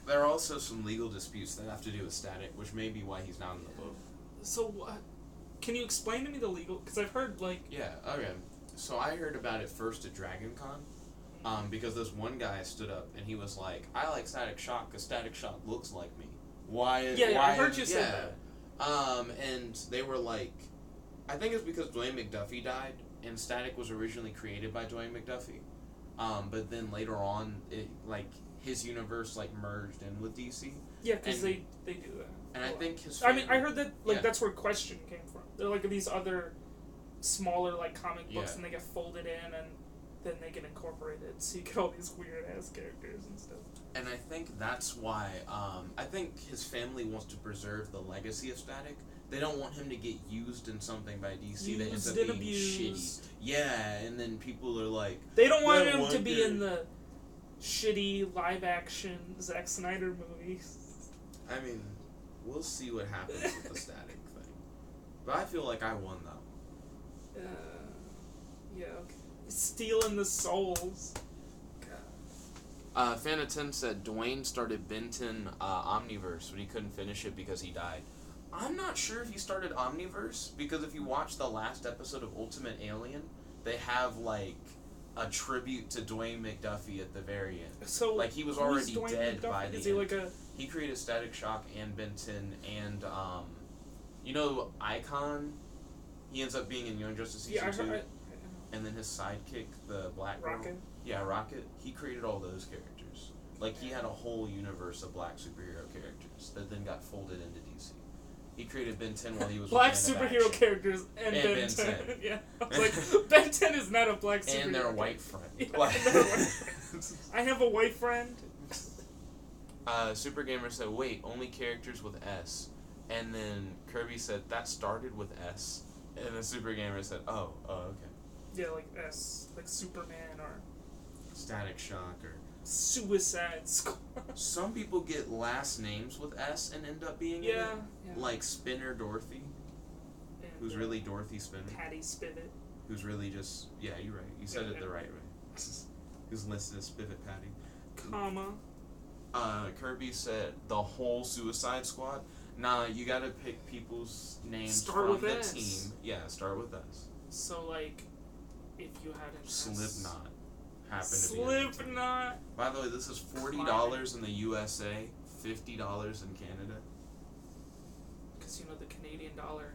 There are also some legal disputes that have to do with Static, which may be why he's not in the book. So what? Can you explain to me the legal? Because I've heard like. Yeah. Okay. So I heard about it first at DragonCon, because this one guy stood up and he was like, "I like Static Shock because Static Shock looks like me." Why? Yeah, why I heard you say that. And they were like, I think it's because Dwayne McDuffie died, and Static was originally created by Dwayne McDuffie, but then later on, it like his universe like merged in with DC. Yeah, because they do that. And I think his. I mean, I heard that like Yeah. that's where Question came from. They're like these other smaller like comic books, Yeah. and they get folded in, and then they get incorporated, so you get all these weird ass characters and stuff. And I think that's why, I think his family wants to preserve the legacy of Static. They don't want him to get used in something by DC that ends up being shitty. Yeah, and then people are like... They don't want him to be in the shitty live-action Zack Snyder movies. I mean, we'll see what happens with the Static thing. But I feel like I won, though. Yeah, okay. Stealing the souls. Fan of 10 said Dwayne started Ben 10 Omniverse, but he couldn't finish it because he died. I'm not sure if he started Omniverse, because if you watch the last episode of Ultimate Alien, they have, like, a tribute to Dwayne McDuffie at the very end. So, like, he was already dead by the end. He created Static Shock and Ben 10 and, you know, Icon? He ends up being in Young Justice Season 2. And then his sidekick, the black girl. Rocket? Yeah, Rocket. He created all those characters. Like, he had a whole universe of black superhero characters that then got folded into DC. He created Ben 10 while he was black superhero characters and Ben 10. Yeah. I was like, Ben 10 is not a black superhero. And their white friend. Yeah, I have a white friend. Super Gamer said, wait, only characters with S. And then Kirby said, that started with S. And then Super Gamer said, oh, okay. Yeah, like S, like Superman or Static Shock or Suicide Squad. Some people get last names with S and end up being in it. Yeah. Like Spinner Dorothy, Yeah. Who's really Dorothy Spinner. Patty Spivot. Who's really just... Yeah, you're right. You said it the right way. Who's listed as Spivot Patty. Comma. Kirby said the whole Suicide Squad. Nah, you gotta pick people's names start from with the S. team. Yeah, start with S. So, like, if you had an Slipknot happened to be Slipknot. By the way, this is $40 in the USA, $50 in Canada. Because, you know, the Canadian dollar.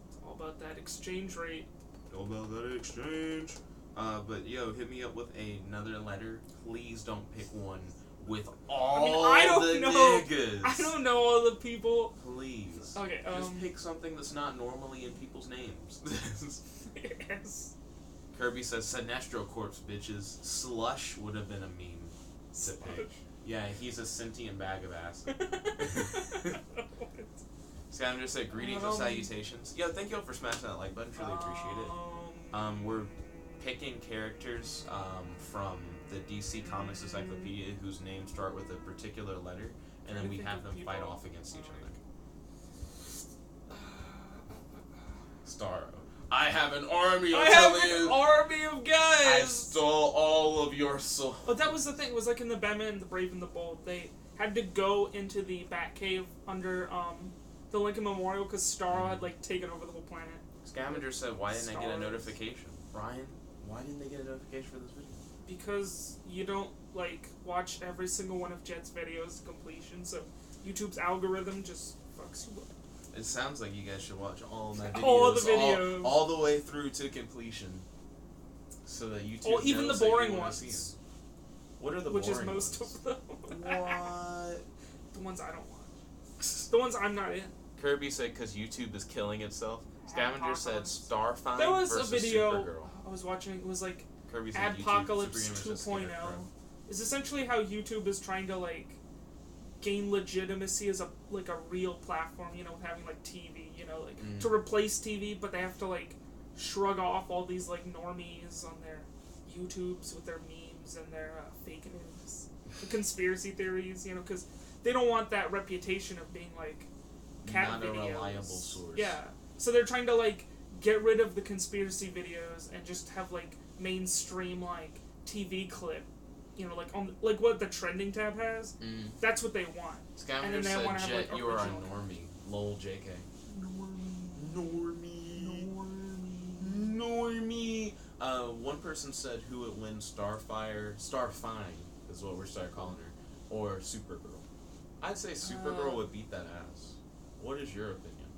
It's all about that exchange rate. All about that exchange. But, yo, hit me up with another letter. Please don't pick one with all the niggas. I don't know all the people. Please. Okay, just pick something that's not normally in people's names. Yes. Kirby says Sinestro Corpse, bitches. Slush would have been a meme to pick. Yeah, he's a sentient bag of acid. Scavenger said greetings and salutations. Yo, thank you all for smashing that like button. Really appreciate it. We're picking characters from the DC Comics Encyclopedia whose names start with a particular letter, and then we have them fight off against each other. Starro. I have an army of guys! I stole all of your soul. But that was the thing. It was like in the Batman, the Brave and the Bold. They had to go into the Batcave under the Lincoln Memorial because Starro had like taken over the whole planet. Scavenger said, why didn't I get a notification? Ryan, why didn't they get a notification for this video? Because you don't, like, watch every single one of Jet's videos to completion, so YouTube's algorithm just fucks you up. It sounds like you guys should watch all my videos. All the videos. All the way through to completion. So that YouTube knows even the boring ones. What are the boring ones? Which is most of them. What? The ones I don't watch. The ones I'm not in. Kirby said, because YouTube is killing itself. Scavenger said, Starfire There was versus a video Supergirl. I was watching, it was like Kirby's Adpocalypse 2.0. It's essentially how YouTube is trying to, like, gain legitimacy as a real platform, you know, with having, like, TV, you know, like, to replace TV, but they have to, like, shrug off all these, like, normies on their YouTubes with their memes and their fake news, the conspiracy theories, you know, because they don't want that reputation of being, like, cat not videos. Not a reliable source. Yeah. So they're trying to, like, get rid of the conspiracy videos and just have, like, mainstream, like, TV clip. You know, like on what the trending tab has. That's what they want. Scavenger and then they said, want to have, Jet, like, you are a normie. Lol, JK. Normie. One person said who would win Starfine is what we're starting calling her, or Supergirl. I'd say Supergirl would beat that ass. What is your opinion?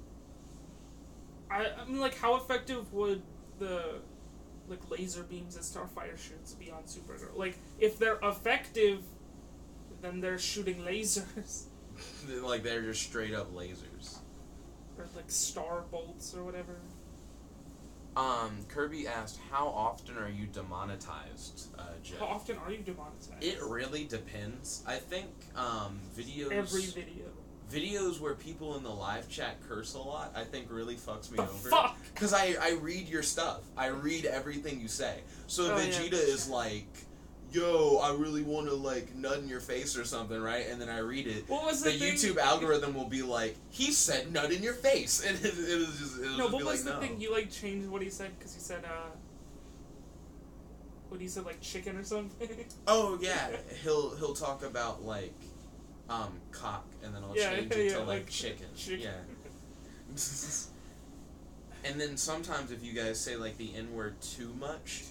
I mean, like, how effective would the laser beams that Starfire shoots be on Supergirl? Like, if they're effective, then they're shooting lasers. Like, they're just straight up lasers. Or, like, star bolts or whatever. Kirby asked, how often are you demonetized, Jeff? How often are you demonetized? It really depends. I think, videos... Every video. Videos where people in the live chat curse a lot, I think really fucks me over. Fuck! Because I read your stuff. I read everything you say. So Vegeta is like, yo, I really want to, like, nut in your face or something, right? And then I read it. What was the YouTube algorithm will be like, he said nut in your face. And it was just, what was the thing? You, like, changed what he said because he said, what he said, like, chicken or something? Oh, yeah. He'll talk about, like, cock, and then I'll change it to, like, chicken. Yeah. And then sometimes if you guys say, like, the N-word too much,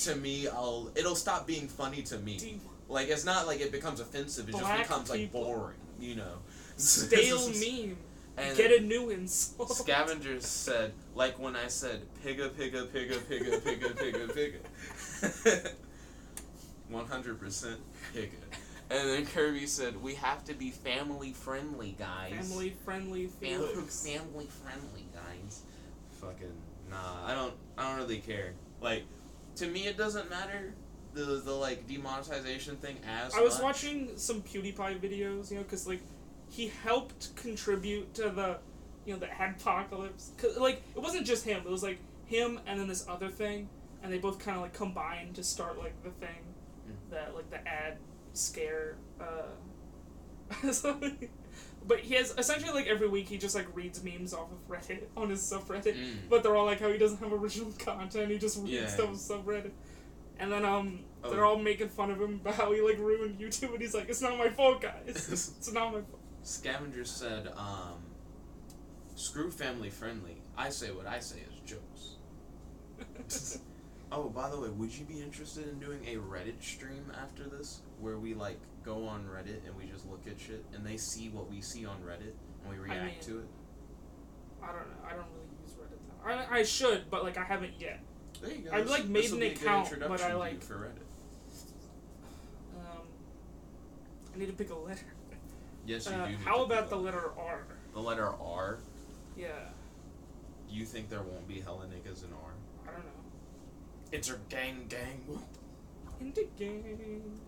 to me, it'll stop being funny to me. Like, it's not like it becomes offensive, it just becomes, like, boring, you know? Stale meme. And get a new insult. Scavengers said, like when I said, pigga, pigga, pigga, pigga, pigga, pigga, pigga. 100% pigga. And then Kirby said, we have to be family friendly, guys. Family friendly Felix. Family friendly, guys. Fucking, nah, I don't really care. Like, to me it doesn't matter, the like, demonetization thing as I was much. watching some PewDiePie videos, you know, because, like, he helped contribute to the, you know, the adpocalypse. Cause, like, it wasn't just him, it was, like, him and then this other thing, and they both kind of, like, combined to start, like, the thing that, like, the ad scare, But he has, essentially, like, every week he just, like, reads memes off of Reddit on his subreddit. But they're all like how he doesn't have original content, he just reads stuff on subreddit. And then, they're all making fun of him about how he, like, ruined YouTube, and he's like, it's not my fault, guys. It's not my fault. Scavenger said, screw family friendly. I say what I say is jokes. Oh, by the way, would you be interested in doing a Reddit stream after this? Where we, like, go on Reddit and we just look at shit, and they see what we see on Reddit, and we react to it? I don't know. I don't really use Reddit, though. I should, but, like, I haven't yet. There you go. I've, like, made an account, but I, like... for Reddit. I need to pick a letter. Yes, you do. How about the letter R? The letter R? Yeah. Do you think there won't be hella niggas in R? I don't know. It's her gang. In the gang.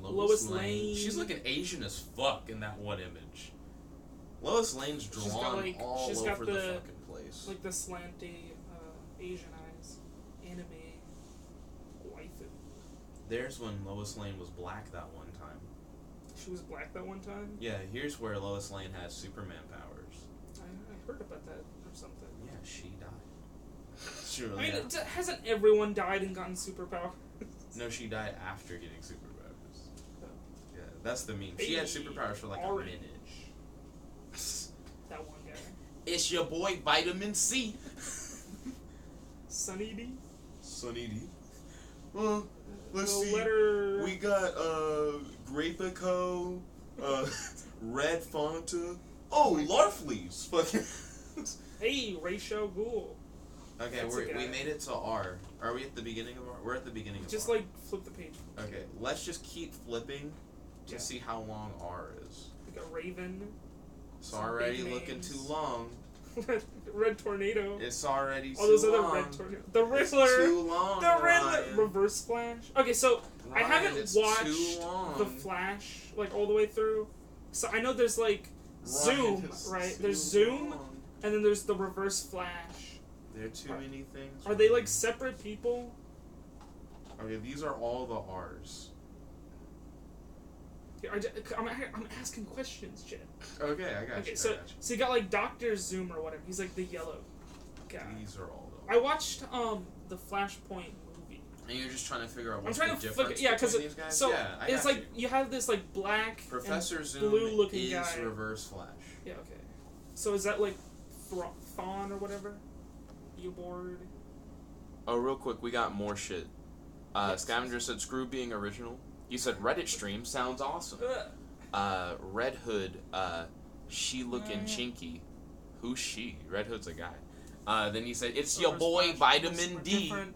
Lois Lane. She's looking Asian as fuck in that one image. Lois Lane's drawn all over the fucking place. Like the slanty Asian eyes. Anime. Waifu. There's when Lois Lane was black that one time. She was black that one time? Yeah, here's where Lois Lane has Superman powers. I heard about that or something. Yeah, she died. She really hasn't everyone died and gotten superpowers? No, she died after getting superpowers. Oh. Yeah, that's the meme. She had superpowers for like a minute. That one guy. It's your boy Vitamin C. Sunny D? Sunny D. Well, let's see. We got Grapico, Red Fanta. Oh, Larfleeze. Fucking. Hey, Ratio Ghoul. Okay, we made it to R. Are we at the beginning of R? We're at the beginning of just R. Just, like, flip the page. Okay, let's just keep flipping to see how long R is. We got Raven. It's already looking too long. Red Tornado. It's already too long. All those other Red Tornado. The Riddler. It's too long, the Riddler. Reverse Flash. Okay, so Ryan, I haven't watched The Flash, like, all the way through. So I know there's, like, Zoom, right? There's Zoom, and then there's the Reverse Flash. There are too many things. Are they, like, separate people? Okay, these are all the R's. I'm asking questions, Jen. Okay, I got you. So you got, like, Dr. Zoom or whatever. He's, like, the yellow guy. These are all the I watched, the Flashpoint movie. And you're just trying to figure out what's the difference between these guys? So yeah, it's like, you have this, like, black Professor and Zoom blue-looking is guy. Reverse Flash. Yeah, okay. So is that, like, Thawne or whatever? You bored? Oh, real quick, we got more shit. Scavenger said, screw being original. You said Reddit stream sounds awesome. Red Hood, she looking chinky. Who's she? Red Hood's a guy. Then you said, it's your boy Vitamin D. Then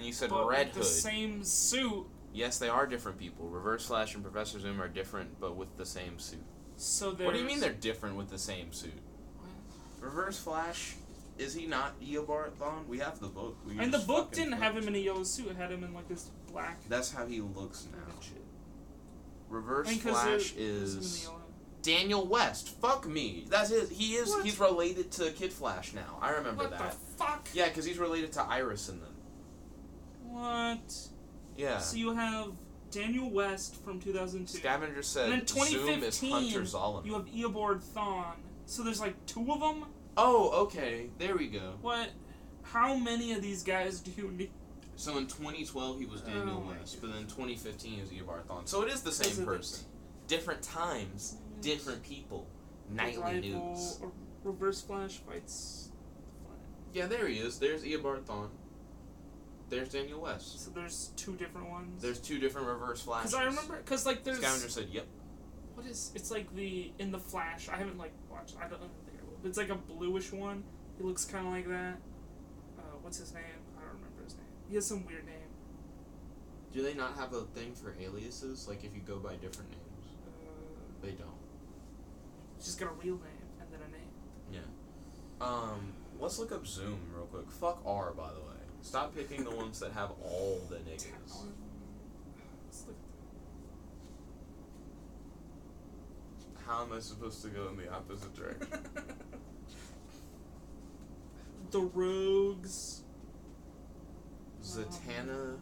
you said Red Hood. The same suit. Yes, they are different people. Reverse Flash and Professor Zoom are different, but with the same suit. So what do you mean they're different with the same suit? What? Reverse Flash, is he not Eobard Thawne? We have the book. And the book didn't have him in a yellow suit. It had him in, like, this black. That's how he looks now. Shit. Reverse Flash is Daniel West. Fuck me. That's his. He is. What? He's related to Kid Flash now. I remember that. What the fuck? Yeah, because he's related to Iris in them. What? Yeah. So you have Daniel West from 2002. Scavenger said, and then 2015, Zoom is Hunter Zolomon. You have Eobard Thawne. So there's like 2 of them? Oh, okay. There we go. What? How many of these guys do you need? So in 2012 he was Daniel West, but then 2015 he was Eobard Thawne. So it is the same person. Different times, different people. Nightly news. Reverse Flash fights Flash. Yeah, there he is. There's Eobard Thawne. There's Daniel West. So there's 2 different ones? There's 2 different Reverse Flashes. Because I remember, because, like, there's... Scavenger said, yep. What is... It's like in the Flash, I haven't, like, watched... I don't think I will. But it's like a bluish one. He looks kind of like that. What's his name? I don't remember his name. He has some weird name. Do they not have a thing for aliases? Like, if you go by different names? They don't. Just got a real name, and then a name. Yeah. Let's look up Zoom real quick. Fuck R, by the way. Stop picking the ones that have all the niggas. How am I supposed to go in the opposite direction? The Rogues. Zatanna.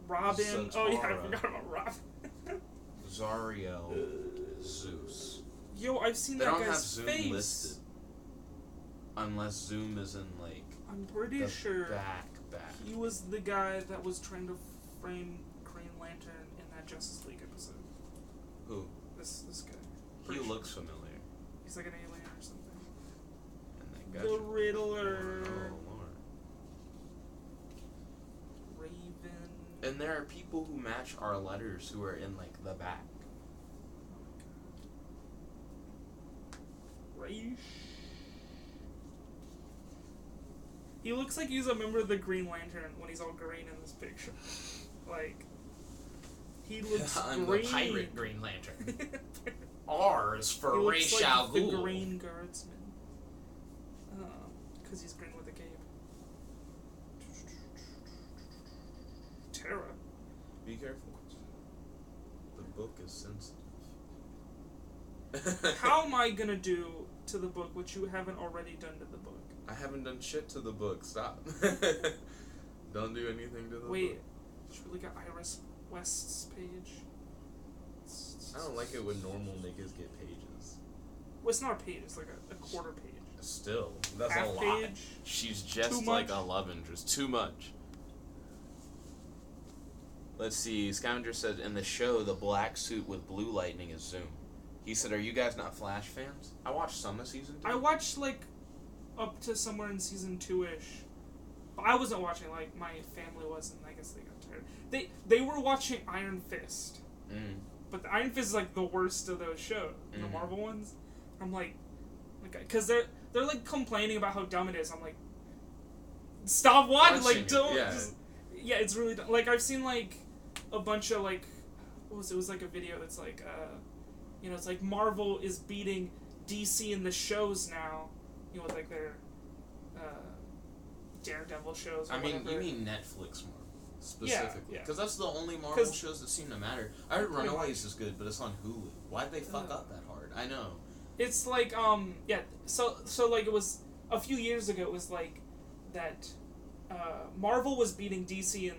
Robin. Zatara. Oh yeah, I forgot about Robin. Zariel. Zeus. Yo, I've seen They that don't have guy's Zoom face. listed. Unless Zoom is in, like, I'm pretty sure back. he was the guy that was trying to frame Green Lantern in that Justice League episode. Who? This guy. He looks familiar. He's like an alien or something. And that The Riddler. Oh, Lord. Raven. And there are people who match our letters who are in, like, the back. Raish. He looks like he's a member of the Green Lantern when he's all green in this picture. Like, he looks I'm green. the pirate Green Lantern. R is for he Ra's looks al like the Ghul. Green Guardsman. Because he's green with a cape. Terra. Be careful. The book is sensitive. How am I gonna do to the book what you haven't already done to the book? I haven't done shit to the book. Stop. Don't do anything to the book. Wait, it's really got Iris West's page. I don't like it when normal niggas get pages. Well, it's not a page, it's like a quarter page. Still, that's Half a lot. page? She's just Too like much? a love interest. Too much. Let's see. Scavenger said in the show, the black suit with blue lightning is Zoom. He said, "Are you guys not Flash fans?" I watched some of season 2. I watched like up to somewhere in season 2-ish. But I wasn't watching, like my family wasn't. I guess they got tired. They were watching Iron Fist. But the Iron Fist is like the worst of those shows, the Marvel ones. I'm like, because they're like complaining about how dumb it is. I'm like, stop watching, like don't. Yeah, it's really dumb. Like I've seen like a bunch of like, what was it? It was like a video that's like, it's like Marvel is beating DC in the shows now. With like their Daredevil shows. Or whatever. You mean Netflix Marvel specifically? Because that's the only Marvel shows that seem to matter. I heard Runaways is good, but it's on Hulu. Why'd they fuck up that hard? I know. It's like So like it was a few years ago. It was like that. Marvel was beating DC in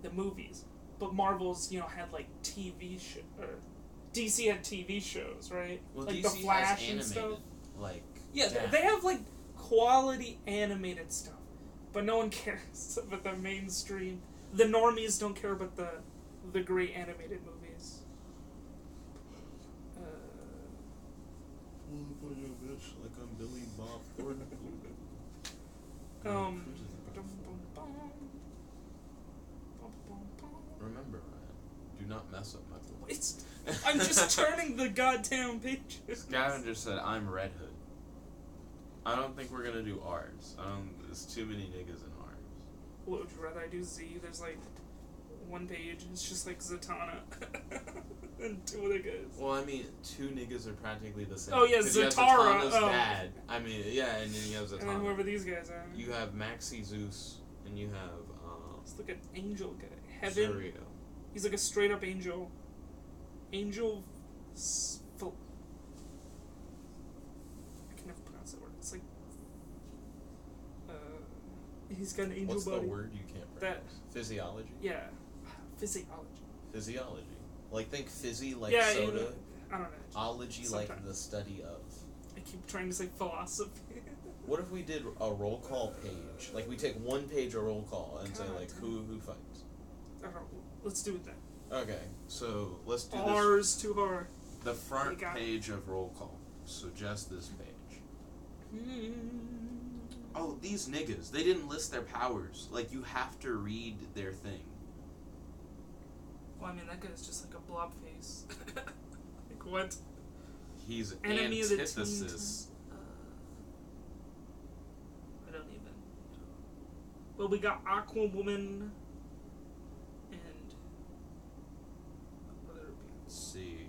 the movies, but Marvel's had like TV show. DC had TV shows, right? Well, like DC the Flash has and stuff. Like they have like quality animated stuff, but no one cares about the mainstream. The normies don't care about the great animated movies. Like I'm Billy Bob Thornton. Remember, Ryan, do not mess up my voice. I'm just turning the goddamn pages. Scavenger said, "I'm Red Hood." I don't think we're gonna do R's. There's too many niggas in R's. What would you rather I do? Z? There's like one page. It's just like Zatanna and two other guys. Well, I mean, two niggas are practically the same. Oh yeah, Zatara. Zatanna's dad. I mean, yeah, and then you have Zatanna. And then whoever these guys are. You have Maxi Zeus, and you have let's look at Angel guy. Heaven. Zuriel. He's like a straight up angel. I can never pronounce that word. It's like he's got an angel What's body. the word you can't pronounce? Physiology? Yeah. Physiology. Physiology. Like think fizzy like I soda. don't know. Ology like the study of. I keep trying to say philosophy. What if we did a roll call page? Like we take one page of roll call and say like who fights? I don't know. Let's do it then. Okay, so let's do R's too hard. The front page of roll call. So just this page. Oh, these niggas. They didn't list their powers. Like, you have to read their thing. Well, I mean, that guy's just like a blob face. Like, what? He's enemy antithesis. I don't even. Well, we got Aquawoman. Let's see.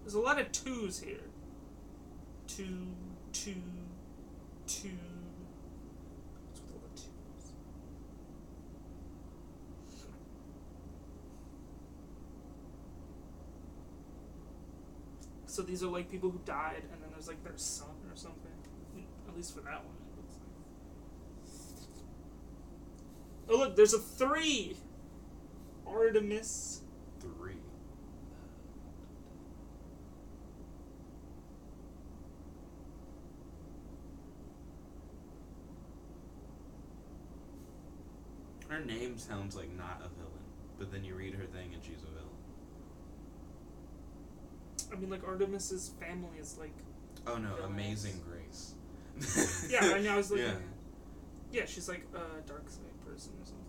There's a lot of twos here. Two. What's with all the twos? So these are like people who died, and then there's like their son or something. At least for that one, it looks like. Oh look, there's a 3! Artemis. 3. Her name sounds like not a villain, but then you read her thing and she's a villain. I mean, like, Artemis's family is, like... Oh, no, villains. Amazing Grace. Yeah, I know, I was looking yeah. at... Yeah, she's, like, a dark side person or something.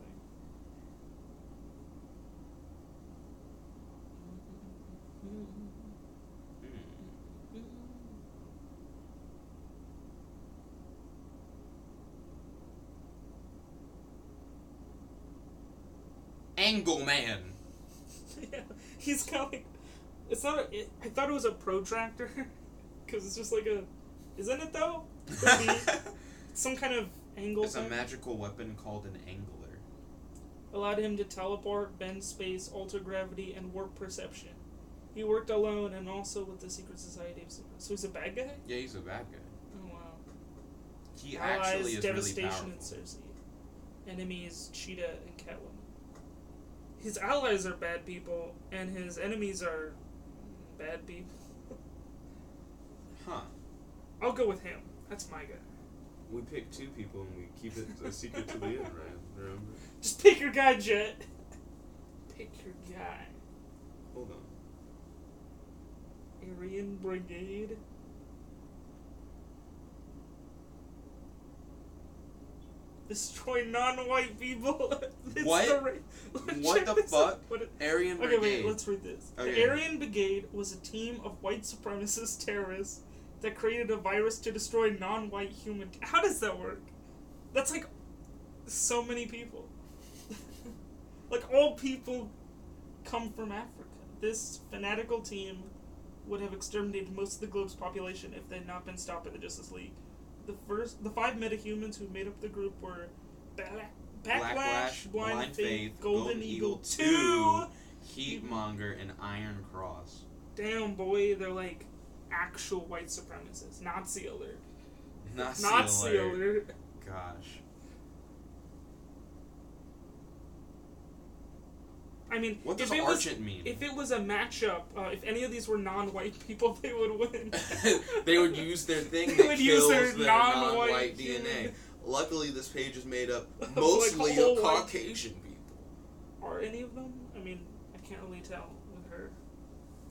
Angleman. Yeah, he's kind of like... It's not a... I thought it was a protractor, because it's just like a... Isn't it, though? Could be some kind of angle It's thing. a magical weapon called an angler. Allowed him to teleport, bend space, alter gravity, and warp perception. He worked alone and also with the secret society of Super. So he's a bad guy? Yeah, he's a bad guy. Oh, wow. He Allies, actually is devastation, really powerful. and Cersei. Enemies, Cheetah, and Catwoman. His allies are bad people, and his enemies are bad people. Huh. I'll go with him. That's my guy. We pick two people and we keep it a secret to the end, right? Remember? Just pick your guy, Jet. Pick your guy. Hold on. Aryan Brigade. Destroy non-white people. What? What the fuck? Aryan Brigade. Okay, wait, let's read this. Okay. The Aryan Brigade was a team of white supremacist terrorists that created a virus to destroy non-white human... How does that work? That's like so many people. Like, all people come from Africa. This fanatical team would have exterminated most of the globe's population if they had not been stopped by the Justice League. The 5 metahumans who made up the group were Backlash, Blind Faith, Golden Eagle 2, Heatmonger, and Iron Cross. Damn, boy, they're like actual white supremacists. Nazi alert. Nazi alert. Gosh. I mean, what does Argent mean? If it was a matchup, if any of these were non-white people, they would win. They would use their thing that would use kills their their non-white DNA. Luckily, this page is made up mostly like of Caucasian people. Are any of them? I mean, I can't really tell with her.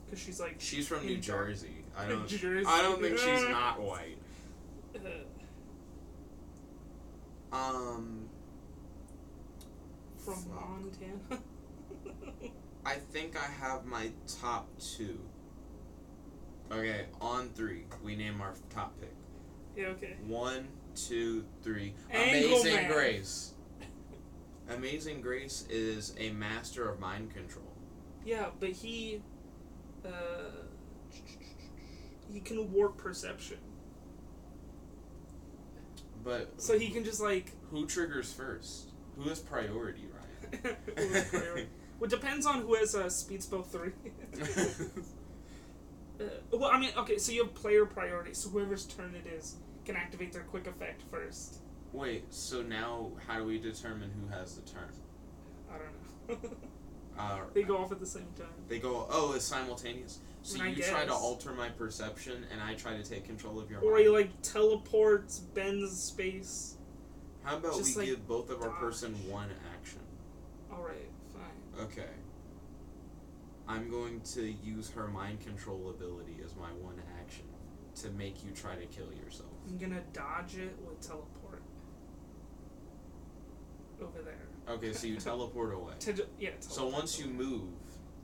Because she's like... She's from New Jersey. I don't think she's not white. From Montana? I think I have my top 2. Okay, on 3, we name our top pick. Yeah, okay. 1, 2, 3. Angleman. Amazing Grace. Amazing Grace is a master of mind control. Yeah, but he can warp perception. But so he can just like... Who triggers first? Who has priority, Ryan? Who has priority? Well, it depends on who has speed spell 3. Well, I mean, okay, so you have player priority, so whoever's turn it is can activate their quick effect first. Wait, so now how do we determine who has the turn? I don't know. They go off at the same time. They go, oh, it's simultaneous. So I you guess. try to alter my perception, and I try to take control of your or mind. he, like, teleports, bends space. How about just, we like, give both of our dodge. person one action? Alright, fine. Okay. I'm going to use her mind control ability as my one action to make you try to kill yourself. I'm gonna dodge it with teleport. Over there. Okay, so you teleport away. Yeah, teleport. So once you move,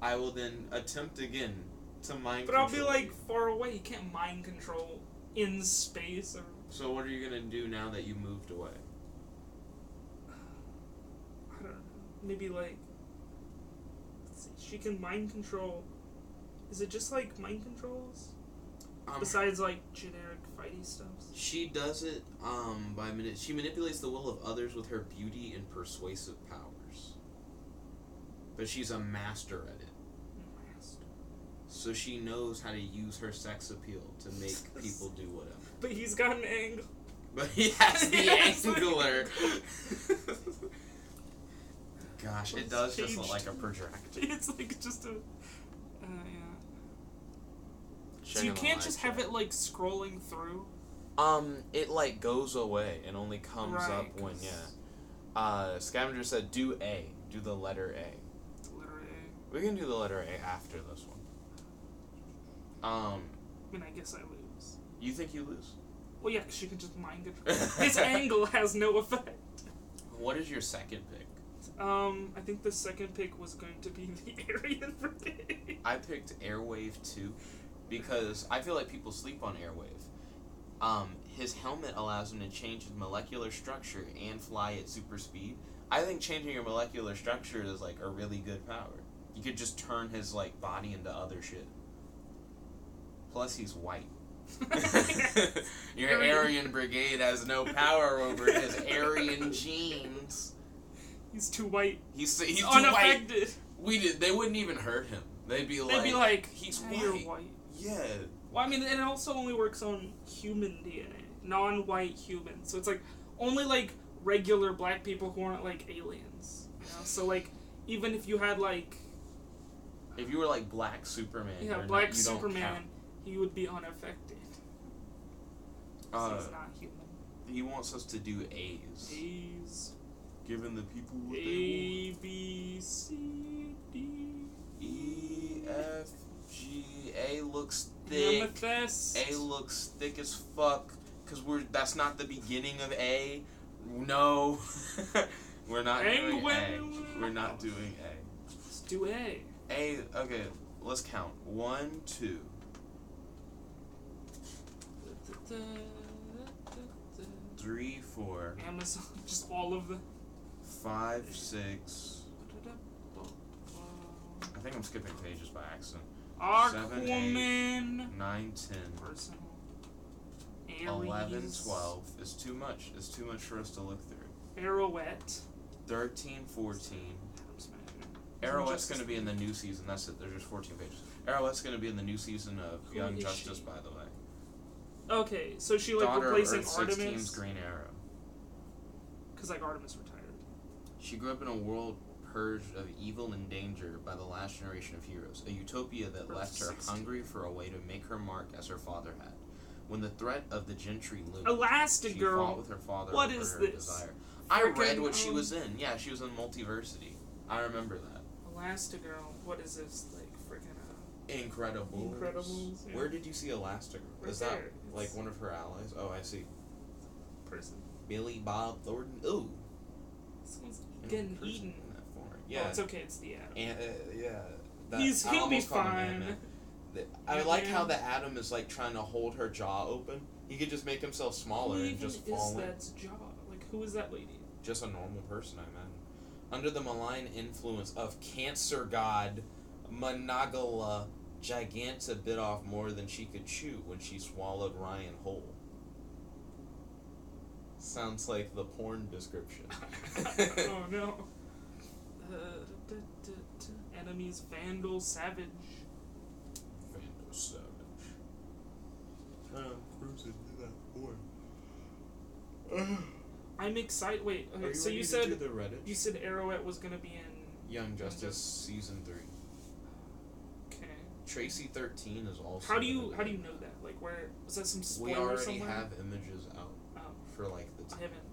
I will then attempt again to mind But control. I'll be like far away. You can't mind control in space. Or... So what are you gonna do now that you moved away? I don't know. Maybe like... Let's see. She can mind control... Is it just like mind controls? Besides like generic fighty stuff? She does it by she manipulates the will of others with her beauty and persuasive powers. But she's a master at it. Master. So she knows how to use her sex appeal to make people do whatever. But he's got an angle. But he has the angler. Gosh, it does just look like a protractor. It's like just a... yeah. So you can't just have it like scrolling through? It like goes away and only comes up when, Scavenger said, do A. Do the letter A. The letter A. We can do the letter A after this one. I mean, I guess I lose. You think you lose? Well, yeah, because she can just mind control. His angle has no effect. What is your second pick? I think the second pick was going to be the Aryan Brigade. I picked Airwave 2 because I feel like people sleep on Airwave. His helmet allows him to change his molecular structure and fly at super speed. I think changing your molecular structure is like a really good power. You could just turn his like body into other shit. Plus, he's white. Your Aryan Brigade has no power over his Aryan genes. He's too white. He's too unaffected. White. They wouldn't even hurt him. They'd be like, he's white. You're white. Yeah. Well, I mean, it also only works on human DNA, non-white human. So it's like only like regular black people who aren't like aliens. You know? So like even if you had like, if you were like Black Superman, Black Superman, he would be unaffected. He's not human. He wants us to do A's. A's. Giving the people what they want. A, B, C, D, E, F, G. A looks thick. Amethyst. A looks thick as fuck. Cause that's not the beginning of A. No. We're not doing A. We're not doing A. Let's do A. A, okay, let's count. 1, 2. 3, 4. Amazon, just all of them. 5, 6. I think I'm skipping pages by accident. Aquaman. 7, 8, 9, 10. Personal. 11, 12. It's too much. It's too much for us to look through. Arrowette. 13, 14. Arrowette's going to be in the new season. That's it. There's just 14 pages. Arrowette's going to be in the new season of Young Justice, by the way. Okay, so she like Daughter replacing of Earth Artemis. 16's Green Arrow. Because like Artemis retired. She grew up in a world purged of evil and danger by the last generation of heroes, a utopia that left her hungry for a way to make her mark as her father had. When the threat of the gentry loomed, Elastigirl. she fought with her father what over is her this? desire. I read what she was in. Yeah, she was in Multiversity. I remember that. Elastigirl. What is this? Like freaking Incredibles. Incredibles. Yeah. Where did you see Elastigirl? Is that like one of her allies? Oh, I see. Person. Billy Bob Thornton. Ooh. Someone's getting eaten. Yeah. Oh, it's okay. It's the Atom. And, yeah. He'll be fine. I like how the Atom is like trying to hold her jaw open. He could just make himself smaller and just fall in. Who is that jaw? Like, who is that lady? Just a normal person, I imagine. Under the malign influence of cancer god Managala, Giganta bit off more than she could chew when she swallowed Ryan whole. Sounds like the porn description. Oh no. Enemies Vandal Savage. Vandal Savage. Cruising to that porn. I'm excited. Wait, okay, so you said the Reddit? You said Arrowette was gonna be in Young Justice season 3. Okay. Tracy 13 is also. How do you know that? Like, where was that some spoiler somewhere? We already somewhere? have images out for like the. I haven't.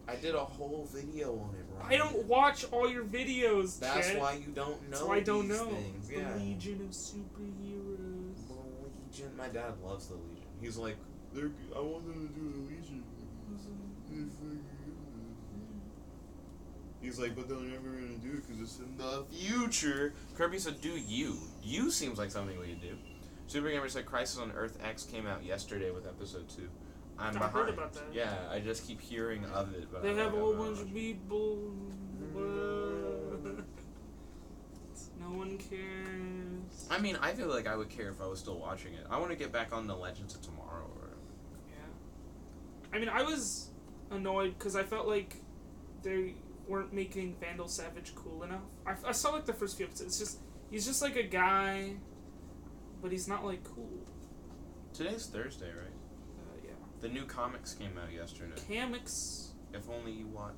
I did a whole video on it, Ryan. I don't watch all your videos. That's Chet. why you don't know. That's why I don't these know. Things. The Legion of Superheroes. The Legion. My dad loves the Legion. He's like, I want them to do the Legion. He's like, but they're never gonna do it because it's in the future. Kirby said, "Do you? You seems like something we could do." Super Gamer said, "Crisis on Earth X came out yesterday with episode 2. I'm behind. Heard about that. Yeah, I just keep hearing of it. But they have a whole bunch of people. No one cares. I mean, I feel like I would care if I was still watching it. I want to get back on the Legends of Tomorrow. Yeah. I mean, I was annoyed because I felt like they weren't making Vandal Savage cool enough. I saw like the first few episodes. He's just like a guy, but he's not like cool. Today's Thursday, right? Yeah. The new comics came out yesterday. Comics. If only you watch.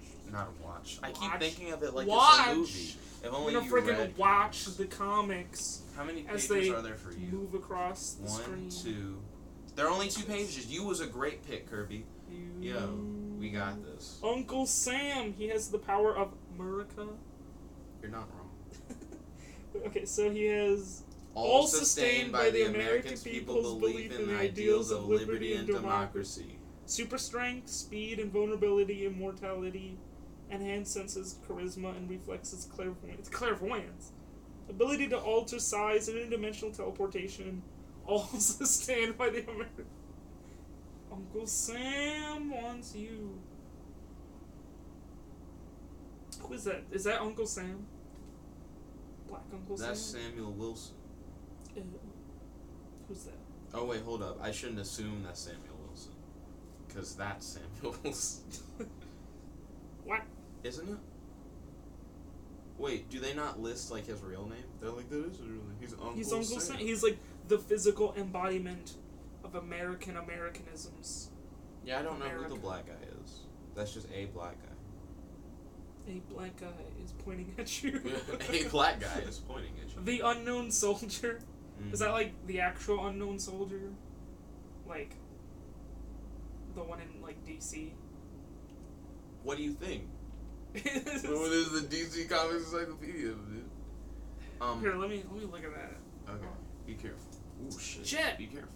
I keep thinking of it like watch. It's a movie. If only you freaking watch the comics. How many pages are there for you? Move across the screen. 1, 2. There are only 2 pages. You was a great pick, Kirby. Yo, We got this. Uncle Sam, he has the power of America. You're not wrong. Okay, so he has... All sustained by the American people's belief in the ideals of liberty and democracy. Super strength, speed, invulnerability, immortality, enhanced senses, charisma, and reflexes, clairvoyance. Ability to alter size, interdimensional teleportation, all sustained by the American... Uncle Sam wants you. Who is that? Is that Uncle Sam? Black Uncle Sam? That's Samuel Wilson. Who's that? Oh, wait, hold up. I shouldn't assume that's Samuel Wilson. Because that's Samuel Wilson. What? Isn't it? Wait, do they not list, like, his real name? They're like, that is his real name. He's Uncle Sam. He's, like, the physical embodiment of Americanisms. Yeah, I don't know who the black guy is. That's just a black guy. A black guy is pointing at you. A black guy is pointing at you. The unknown soldier. Is that like the actual unknown soldier? Like the one in like DC? What do you think? What is the DC Comics Encyclopedia, dude? Here, let me look at that. Okay. Be careful. Ooh, shit. Shit! Be careful.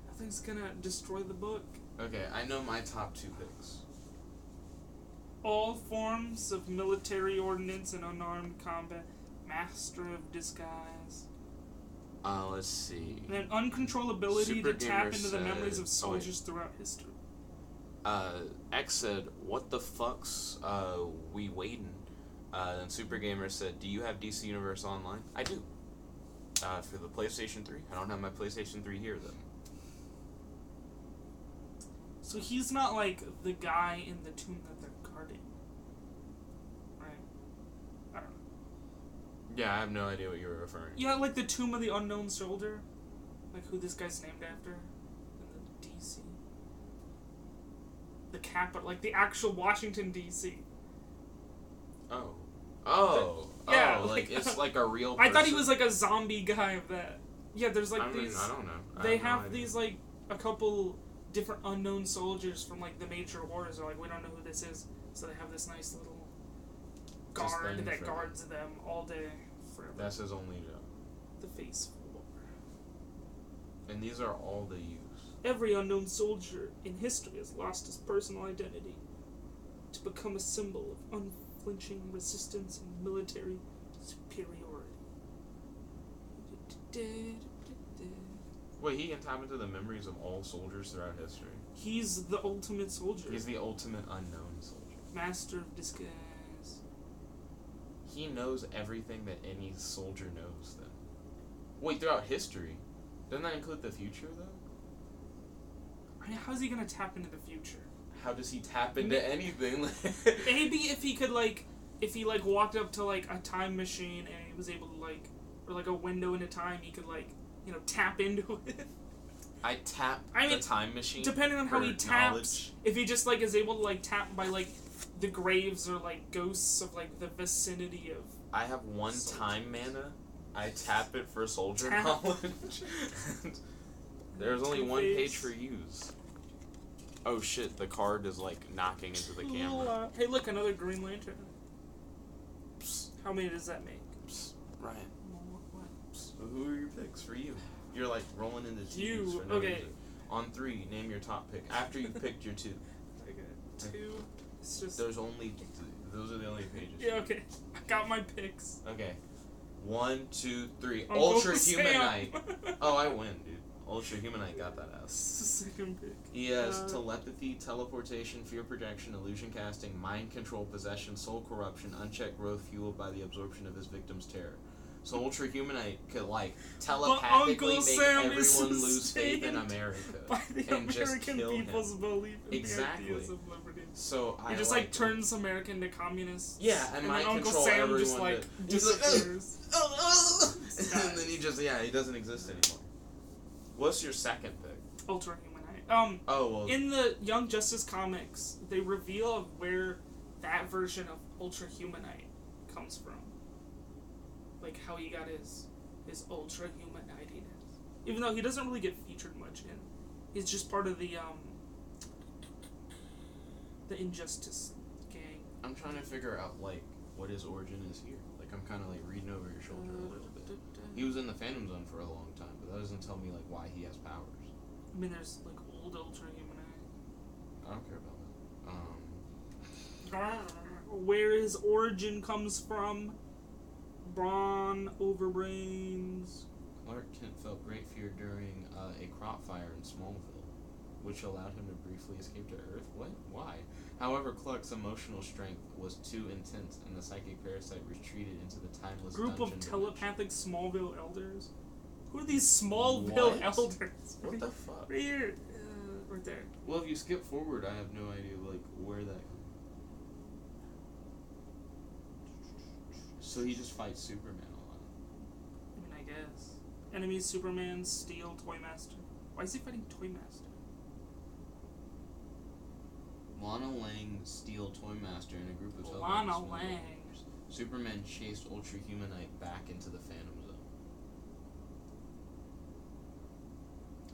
I think it's gonna destroy the book. Okay, I know my top 2 picks. All forms of military ordnance and unarmed combat. Master of disguise. Let's see. And an uncontrollability Super to tap Gamer into the memories of said- soldiers throughout history. X said, what the fuck's, we waiting? Then Super Gamer said, do you have DC Universe Online? I do. For the PlayStation 3. I don't have my PlayStation 3 here, though. So he's not like the guy in the tomb that they're guarding. Right? I don't know. Yeah, I have no idea what you were referring to. Yeah, like the Tomb of the Unknown Soldier. Like who this guy's named after. In the DC. The capital, like the actual Washington, DC. Oh. Oh. Yeah, like it's like a real I person. thought he was like a zombie guy of that. Yeah, there's like these... I don't know. They have these like a couple different unknown soldiers from like the major wars. They're like, we don't know who this is. So they have this nice little guard that guards them all day forever. That's his only job. The face of war. And these are all they use. Every unknown soldier in history has lost his personal identity to become a symbol of unflinching resistance and military superiority. Wait, he can tap into the memories of all soldiers throughout history. He's the ultimate soldier. He's the ultimate unknown soldier. Master of disguise. He knows everything that any soldier knows, then. Wait, throughout history? Doesn't that include the future, though? I mean, how's he gonna tap into the future? How does he tap into anything? Maybe if he could, like, if he, like, walked up to, like, a time machine and he was able to, like, or, like, a window into time, he could, like, you know, tap into it. The time machine. Depending on how he taps, if he just, like, is able to, like, tap by, like, the graves or, like, ghosts of, like, the vicinity of... I have one time mana. I tap it for soldier knowledge. There's only one page for use. Oh shit, the card is, like, knocking into the camera. Hey, look, another Green Lantern. Psst. How many does that make? Psst. Ryan. What? Psst. Who are your picks for you? You're, like, rolling into twos you. for no Okay. reason. On 3, name your top pick. After you've picked your 2. Okay. 2. It's just... Those are the only pages. Yeah, okay. I got my picks. Okay. 1, 2, 3. Uncle Ultra Humanite. Sam. Oh, I win, dude. Ultra Humanite got that ass. Second pick. He has telepathy, teleportation, fear projection, illusion casting, mind control, possession, soul corruption, unchecked growth fueled by the absorption of his victim's terror. So Ultra Humanite could, like, telepathically make everyone lose faith in America. By the and just kill people's him. belief in Exactly. the ideas of liberty. So He just, like, turns America into communists. Yeah, and mind Uncle control Sam everyone. just, like, He's like, disappears. and then he just, he doesn't exist anymore. What's your second pick? Ultra Humanite. In the Young Justice comics, they reveal where that version of Ultra Humanite comes from. Like, how he got his Ultra Humanitiness. Even though he doesn't really get featured much in. He's just part of the, the Injustice gang. I'm trying to figure out, like, what his origin is here. Like, I'm kind of, like, reading over your shoulder a little bit. He was in the Phantom Zone for a long time, but that doesn't tell me, like, why he has powers. I mean, there's, like, old Ultra Humanite. I don't care about that. Where his origin comes from. Brawn over brains. Clark Kent felt great fear during a crop fire in Smallville, which allowed him to briefly escape to Earth. What? Why? However, Clark's emotional strength was too intense, and the psychic parasite retreated into the timeless Group dungeon of telepathic Smallville elders? Who are these Smallville What? elders? What the fuck? Right here. Right there. Well, if you skip forward, I have no idea, like, where that... So he just fights Superman a lot. I mean, I guess. Enemies: Superman, Steel, Toymaster. Why is he fighting Toymaster? Lana Lang, Steel, Toymaster, and a group of Lana Lang. Superman chased Ultra Humanite back into the Phantom Zone.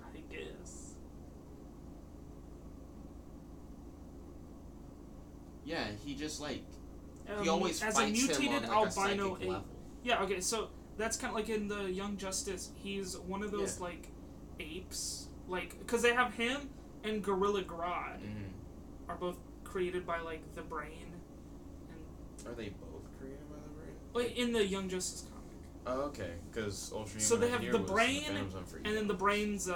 I guess. Yeah, he just, like... he always as fights a mutated him on, like, albino a psychic level. Yeah, okay, so that's kind of like in the Young Justice. He's one of those, Yeah. like, apes. Like, because they have him and Gorilla Grodd are both created by, like, the Brain. And Are they both created by the Brain? like, in the Young Justice comic. Oh, okay, because Ultra Humanite So they have here the was in Brain, Phantom Zone for and then years. the Brain's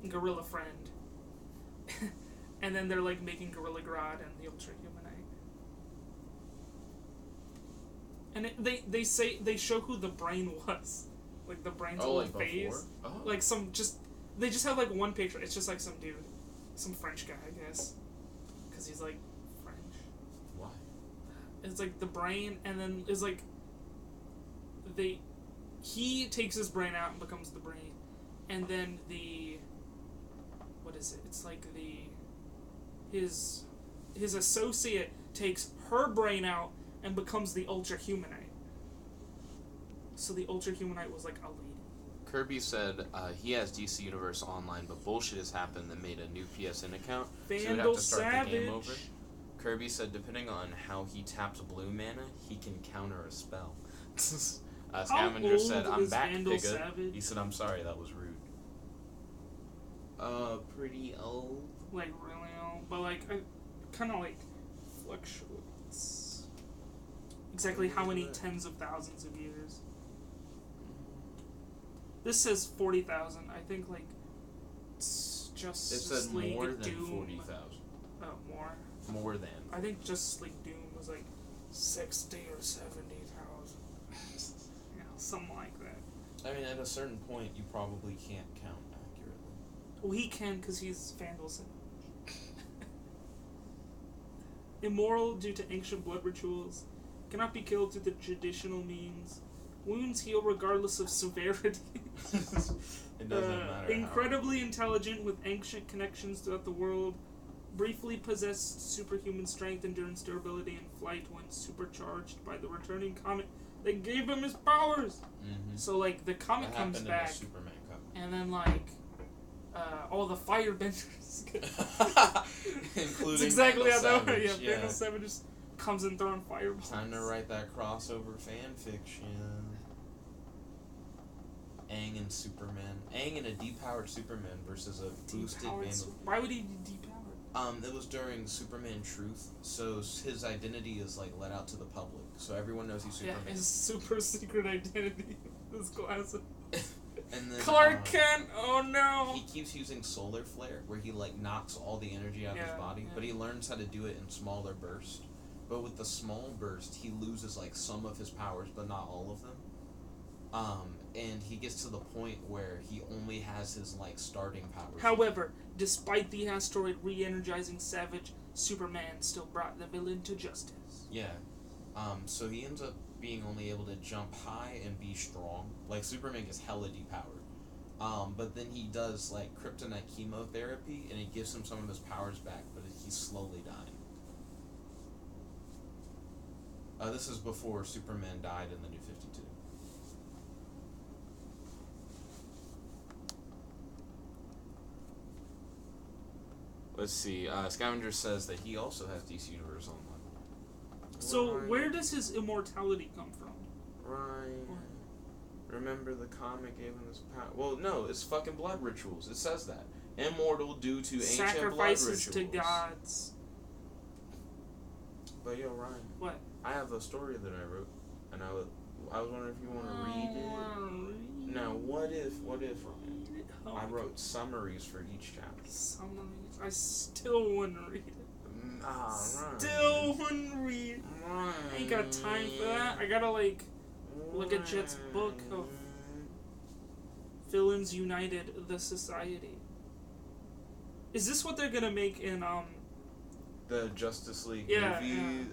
gorilla friend. And then they're, like, making Gorilla Grodd and the Ultra Humanite. And they show who the Brain was, like the Brain's old like phase, before? Oh. like they just have like one picture. It's just like some dude, some French guy, I guess, because he's like French. Why? It's like the Brain, and then it's like he takes his brain out and becomes the Brain, and then what is it? It's like his associate takes her brain out and becomes the Ultra Humanite. So the Ultra Humanite was like a lady. Kirby said he has DC Universe Online, but bullshit has happened that made a new PSN account, so he'd have to start the game over. Kirby said depending on how he taps blue mana, he can counter a spell. Scavenger said, I'm back, Figga. He said, I'm sorry, that was rude. Pretty old. Like, really old. But, like, kind of, like, fluctuates. Exactly how many tens of thousands of years. This says 40,000. I think, like, it's just it said League more than Doom. 40,000. Oh, more? More than. I think Justice League Doom was, like, 60 or 70,000. You know, something like that. I mean, at a certain point, you probably can't count accurately. Well, he can because he's Vandalson. Immoral due to ancient blood rituals. Cannot be killed through the traditional means. Wounds heal regardless of severity. It doesn't matter. Incredibly intelligent with ancient connections throughout the world. Briefly possessed superhuman strength, endurance, durability, and flight when supercharged by the returning comet that gave him his powers. Mm-hmm. So, like, the comet comes back, Superman comic. and then, like, all the firebenders. Including That's exactly how that works. Savage, Yeah, Vandal Savage just comes in throwing fireballs. Time to write that crossover fan fiction. Aang and Superman. Aang and a depowered Superman versus a boosted Vandal. Why would he be depowered? It was during Superman Truth, so his identity is like let out to the public, so everyone knows he's Superman. Yeah, his super secret identity. This classic. And then Clark Kent. Oh no. He keeps using solar flare, where he like knocks all the energy out of his body, but he learns how to do it in smaller bursts. But with the small burst, he loses like some of his powers, but not all of them. And he gets to the point where he only has his like starting powers. However, despite the asteroid re-energizing Savage, Superman still brought the villain to justice. Yeah. So he ends up being only able to jump high and be strong. Like Superman gets hella depowered. But then he does like kryptonite chemotherapy, and it gives him some of his powers back, but he's slowly dying. This is before Superman died in the New 52. Let's see. Scavenger says that he also has DC Universe Online. So where does his immortality come from? Ryan. Remember the comic gave him this power. Well, no, it's fucking blood rituals. It says that. Immortal due to ancient blood rituals. Sacrifices to gods. But yo, Ryan. What? I have a story that I wrote, and I was wondering if you want to read it. Now, what if, Ryan? I wrote summaries for each chapter. Summaries? I still wouldn't read it. Ryan. Still wouldn't read it. Ryan. I ain't got time for that. I gotta, look at Jet's book of Villains United, the Society. Is this what they're gonna make in, the Justice League movie? Yeah.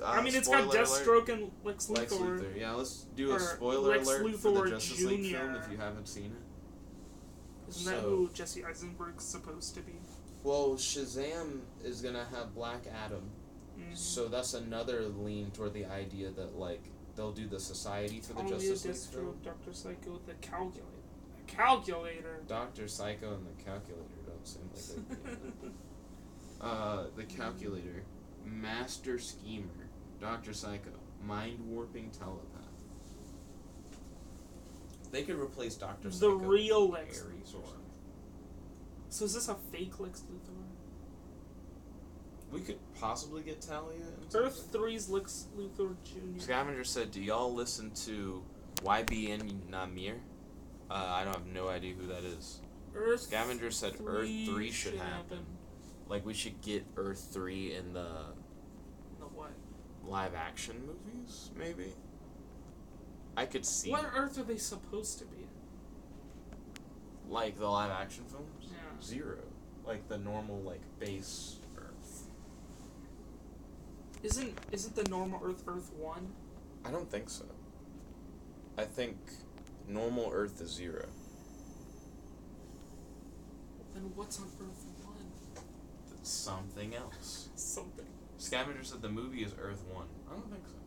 I mean, it's got Deathstroke and Lex Luthor. Yeah, let's do a spoiler alert for the Justice League film if you haven't seen it. Isn't that who Jesse Eisenberg's supposed to be? Well, Shazam is gonna have Black Adam, so that's another lean toward the idea that, they'll do the Society for the Justice League film. Dr. Psycho, the Calculator. The Calculator! Dr. Psycho and the Calculator don't seem like they'd be the Calculator, Master Schemer, Dr. Psycho, Mind-Warping Telepath. They could replace Dr. Psycho. The real Lex Luthor. So is this a fake Lex Luthor? We could possibly get Talia. Earth 3's Lex Luthor Jr. Scavenger said, do y'all listen to YBN Namir? I don't have no idea who that is. Scavenger said Earth 3 should happen. We should get Earth 3 in the what? Live action movies, maybe? I could see. What Earth are they supposed to be? The live action films? Yeah. 0. The normal, base Earth. Isn't the normal Earth 1? I don't think so. I think normal Earth is 0. Then what's on Earth 1? Something else. Something. Scavenger said the movie is Earth 1. I don't think so.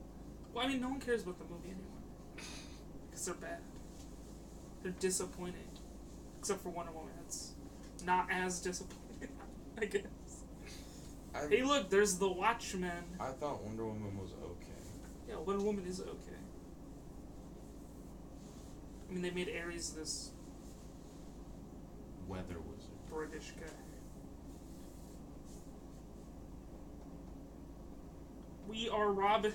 Well, I mean, no one cares about the movie anymore. Because they're bad. They're disappointing. Except for Wonder Woman. It's not as disappointing, I guess. Hey, look, there's the Watchmen. I thought Wonder Woman was okay. Yeah, Wonder Woman is okay. I mean, they made Ares this weather wizard. British guy. We are Robin.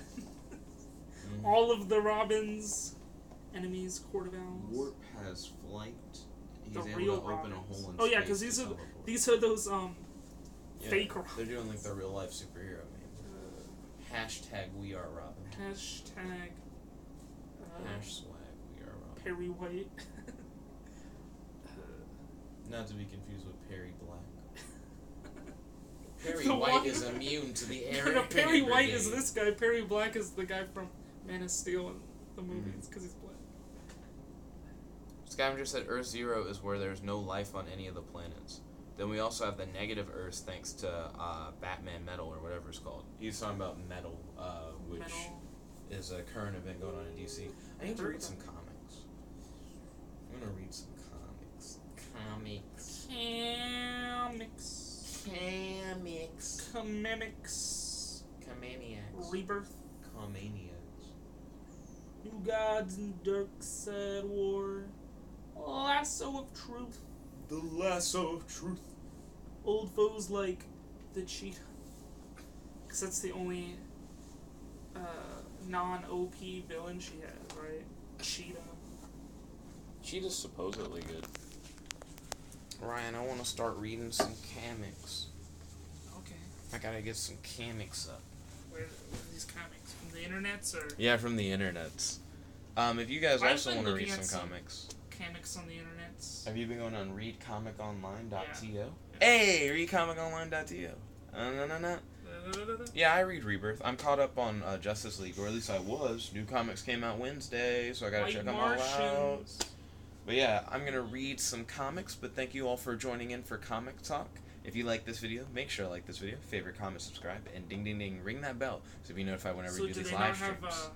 All of the Robins. Enemies, Court of Owls. Warp has flight. He's the able real to open a hole in space. Oh yeah, because these are those fake Robins. They're doing the real life superhero names. Hashtag We Are Robin. Hashtag. Swag We Are Robin. Perry White. Not to be confused with Perry Black. Perry White is immune to the air. No, Perry White is this guy. Perry Black is the guy from Man of Steel and the movies because he's black. Scavenger said Earth 0 is where there's no life on any of the planets. Then we also have the negative Earth thanks to Batman Metal or whatever it's called. He's talking about Metal, which is a current event going on in DC. I need to read some comics. I'm going to read some comics. Rebirth. Comaniacs. New Gods and Dark Side War. Lasso of Truth. The Lasso of Truth. Old foes like the Cheetah. Because that's the only non-OP villain she has, right? Cheetah. Cheetah's supposedly good. Ryan, I want to start reading some comics. Okay. I gotta get some comics up. Where are these comics? From the internets or? Yeah, from the internets. If you guys also want to read some comics. Comics on the internets. Have you been going on readcomiconline.to? Yeah. Hey, readcomiconline.to. No. Yeah, I read Rebirth. I'm caught up on Justice League, or at least I was. New comics came out Wednesday, so I gotta check them all out. But yeah, I'm gonna read some comics, but thank you all for joining in for Comic Talk. If you like this video, make sure to like this video, favorite, comment, subscribe, and ding ding ding, ring that bell so you'll be notified whenever we do these live streams. So do they not have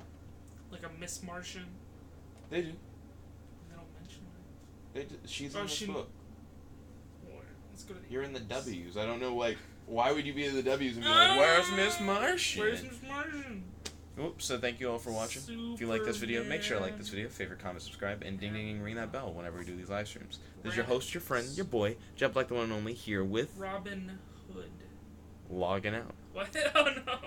like a Miss Martian? They do. They don't mention her. They do. She's in this book. Let's go to the You're in the W's. I don't know, like, Why would you be in the W's and be like, where's Miss Martian? Where's Miss Martian? Oops, so thank you all for watching. If you like this video, make sure to like this video, favorite, comment, subscribe, and ding ding ding ring that bell whenever we do these live streams. This is your host, your friend, your boy, Jeb like the one and only, here with Robin Hood. Logging out. What? Oh no.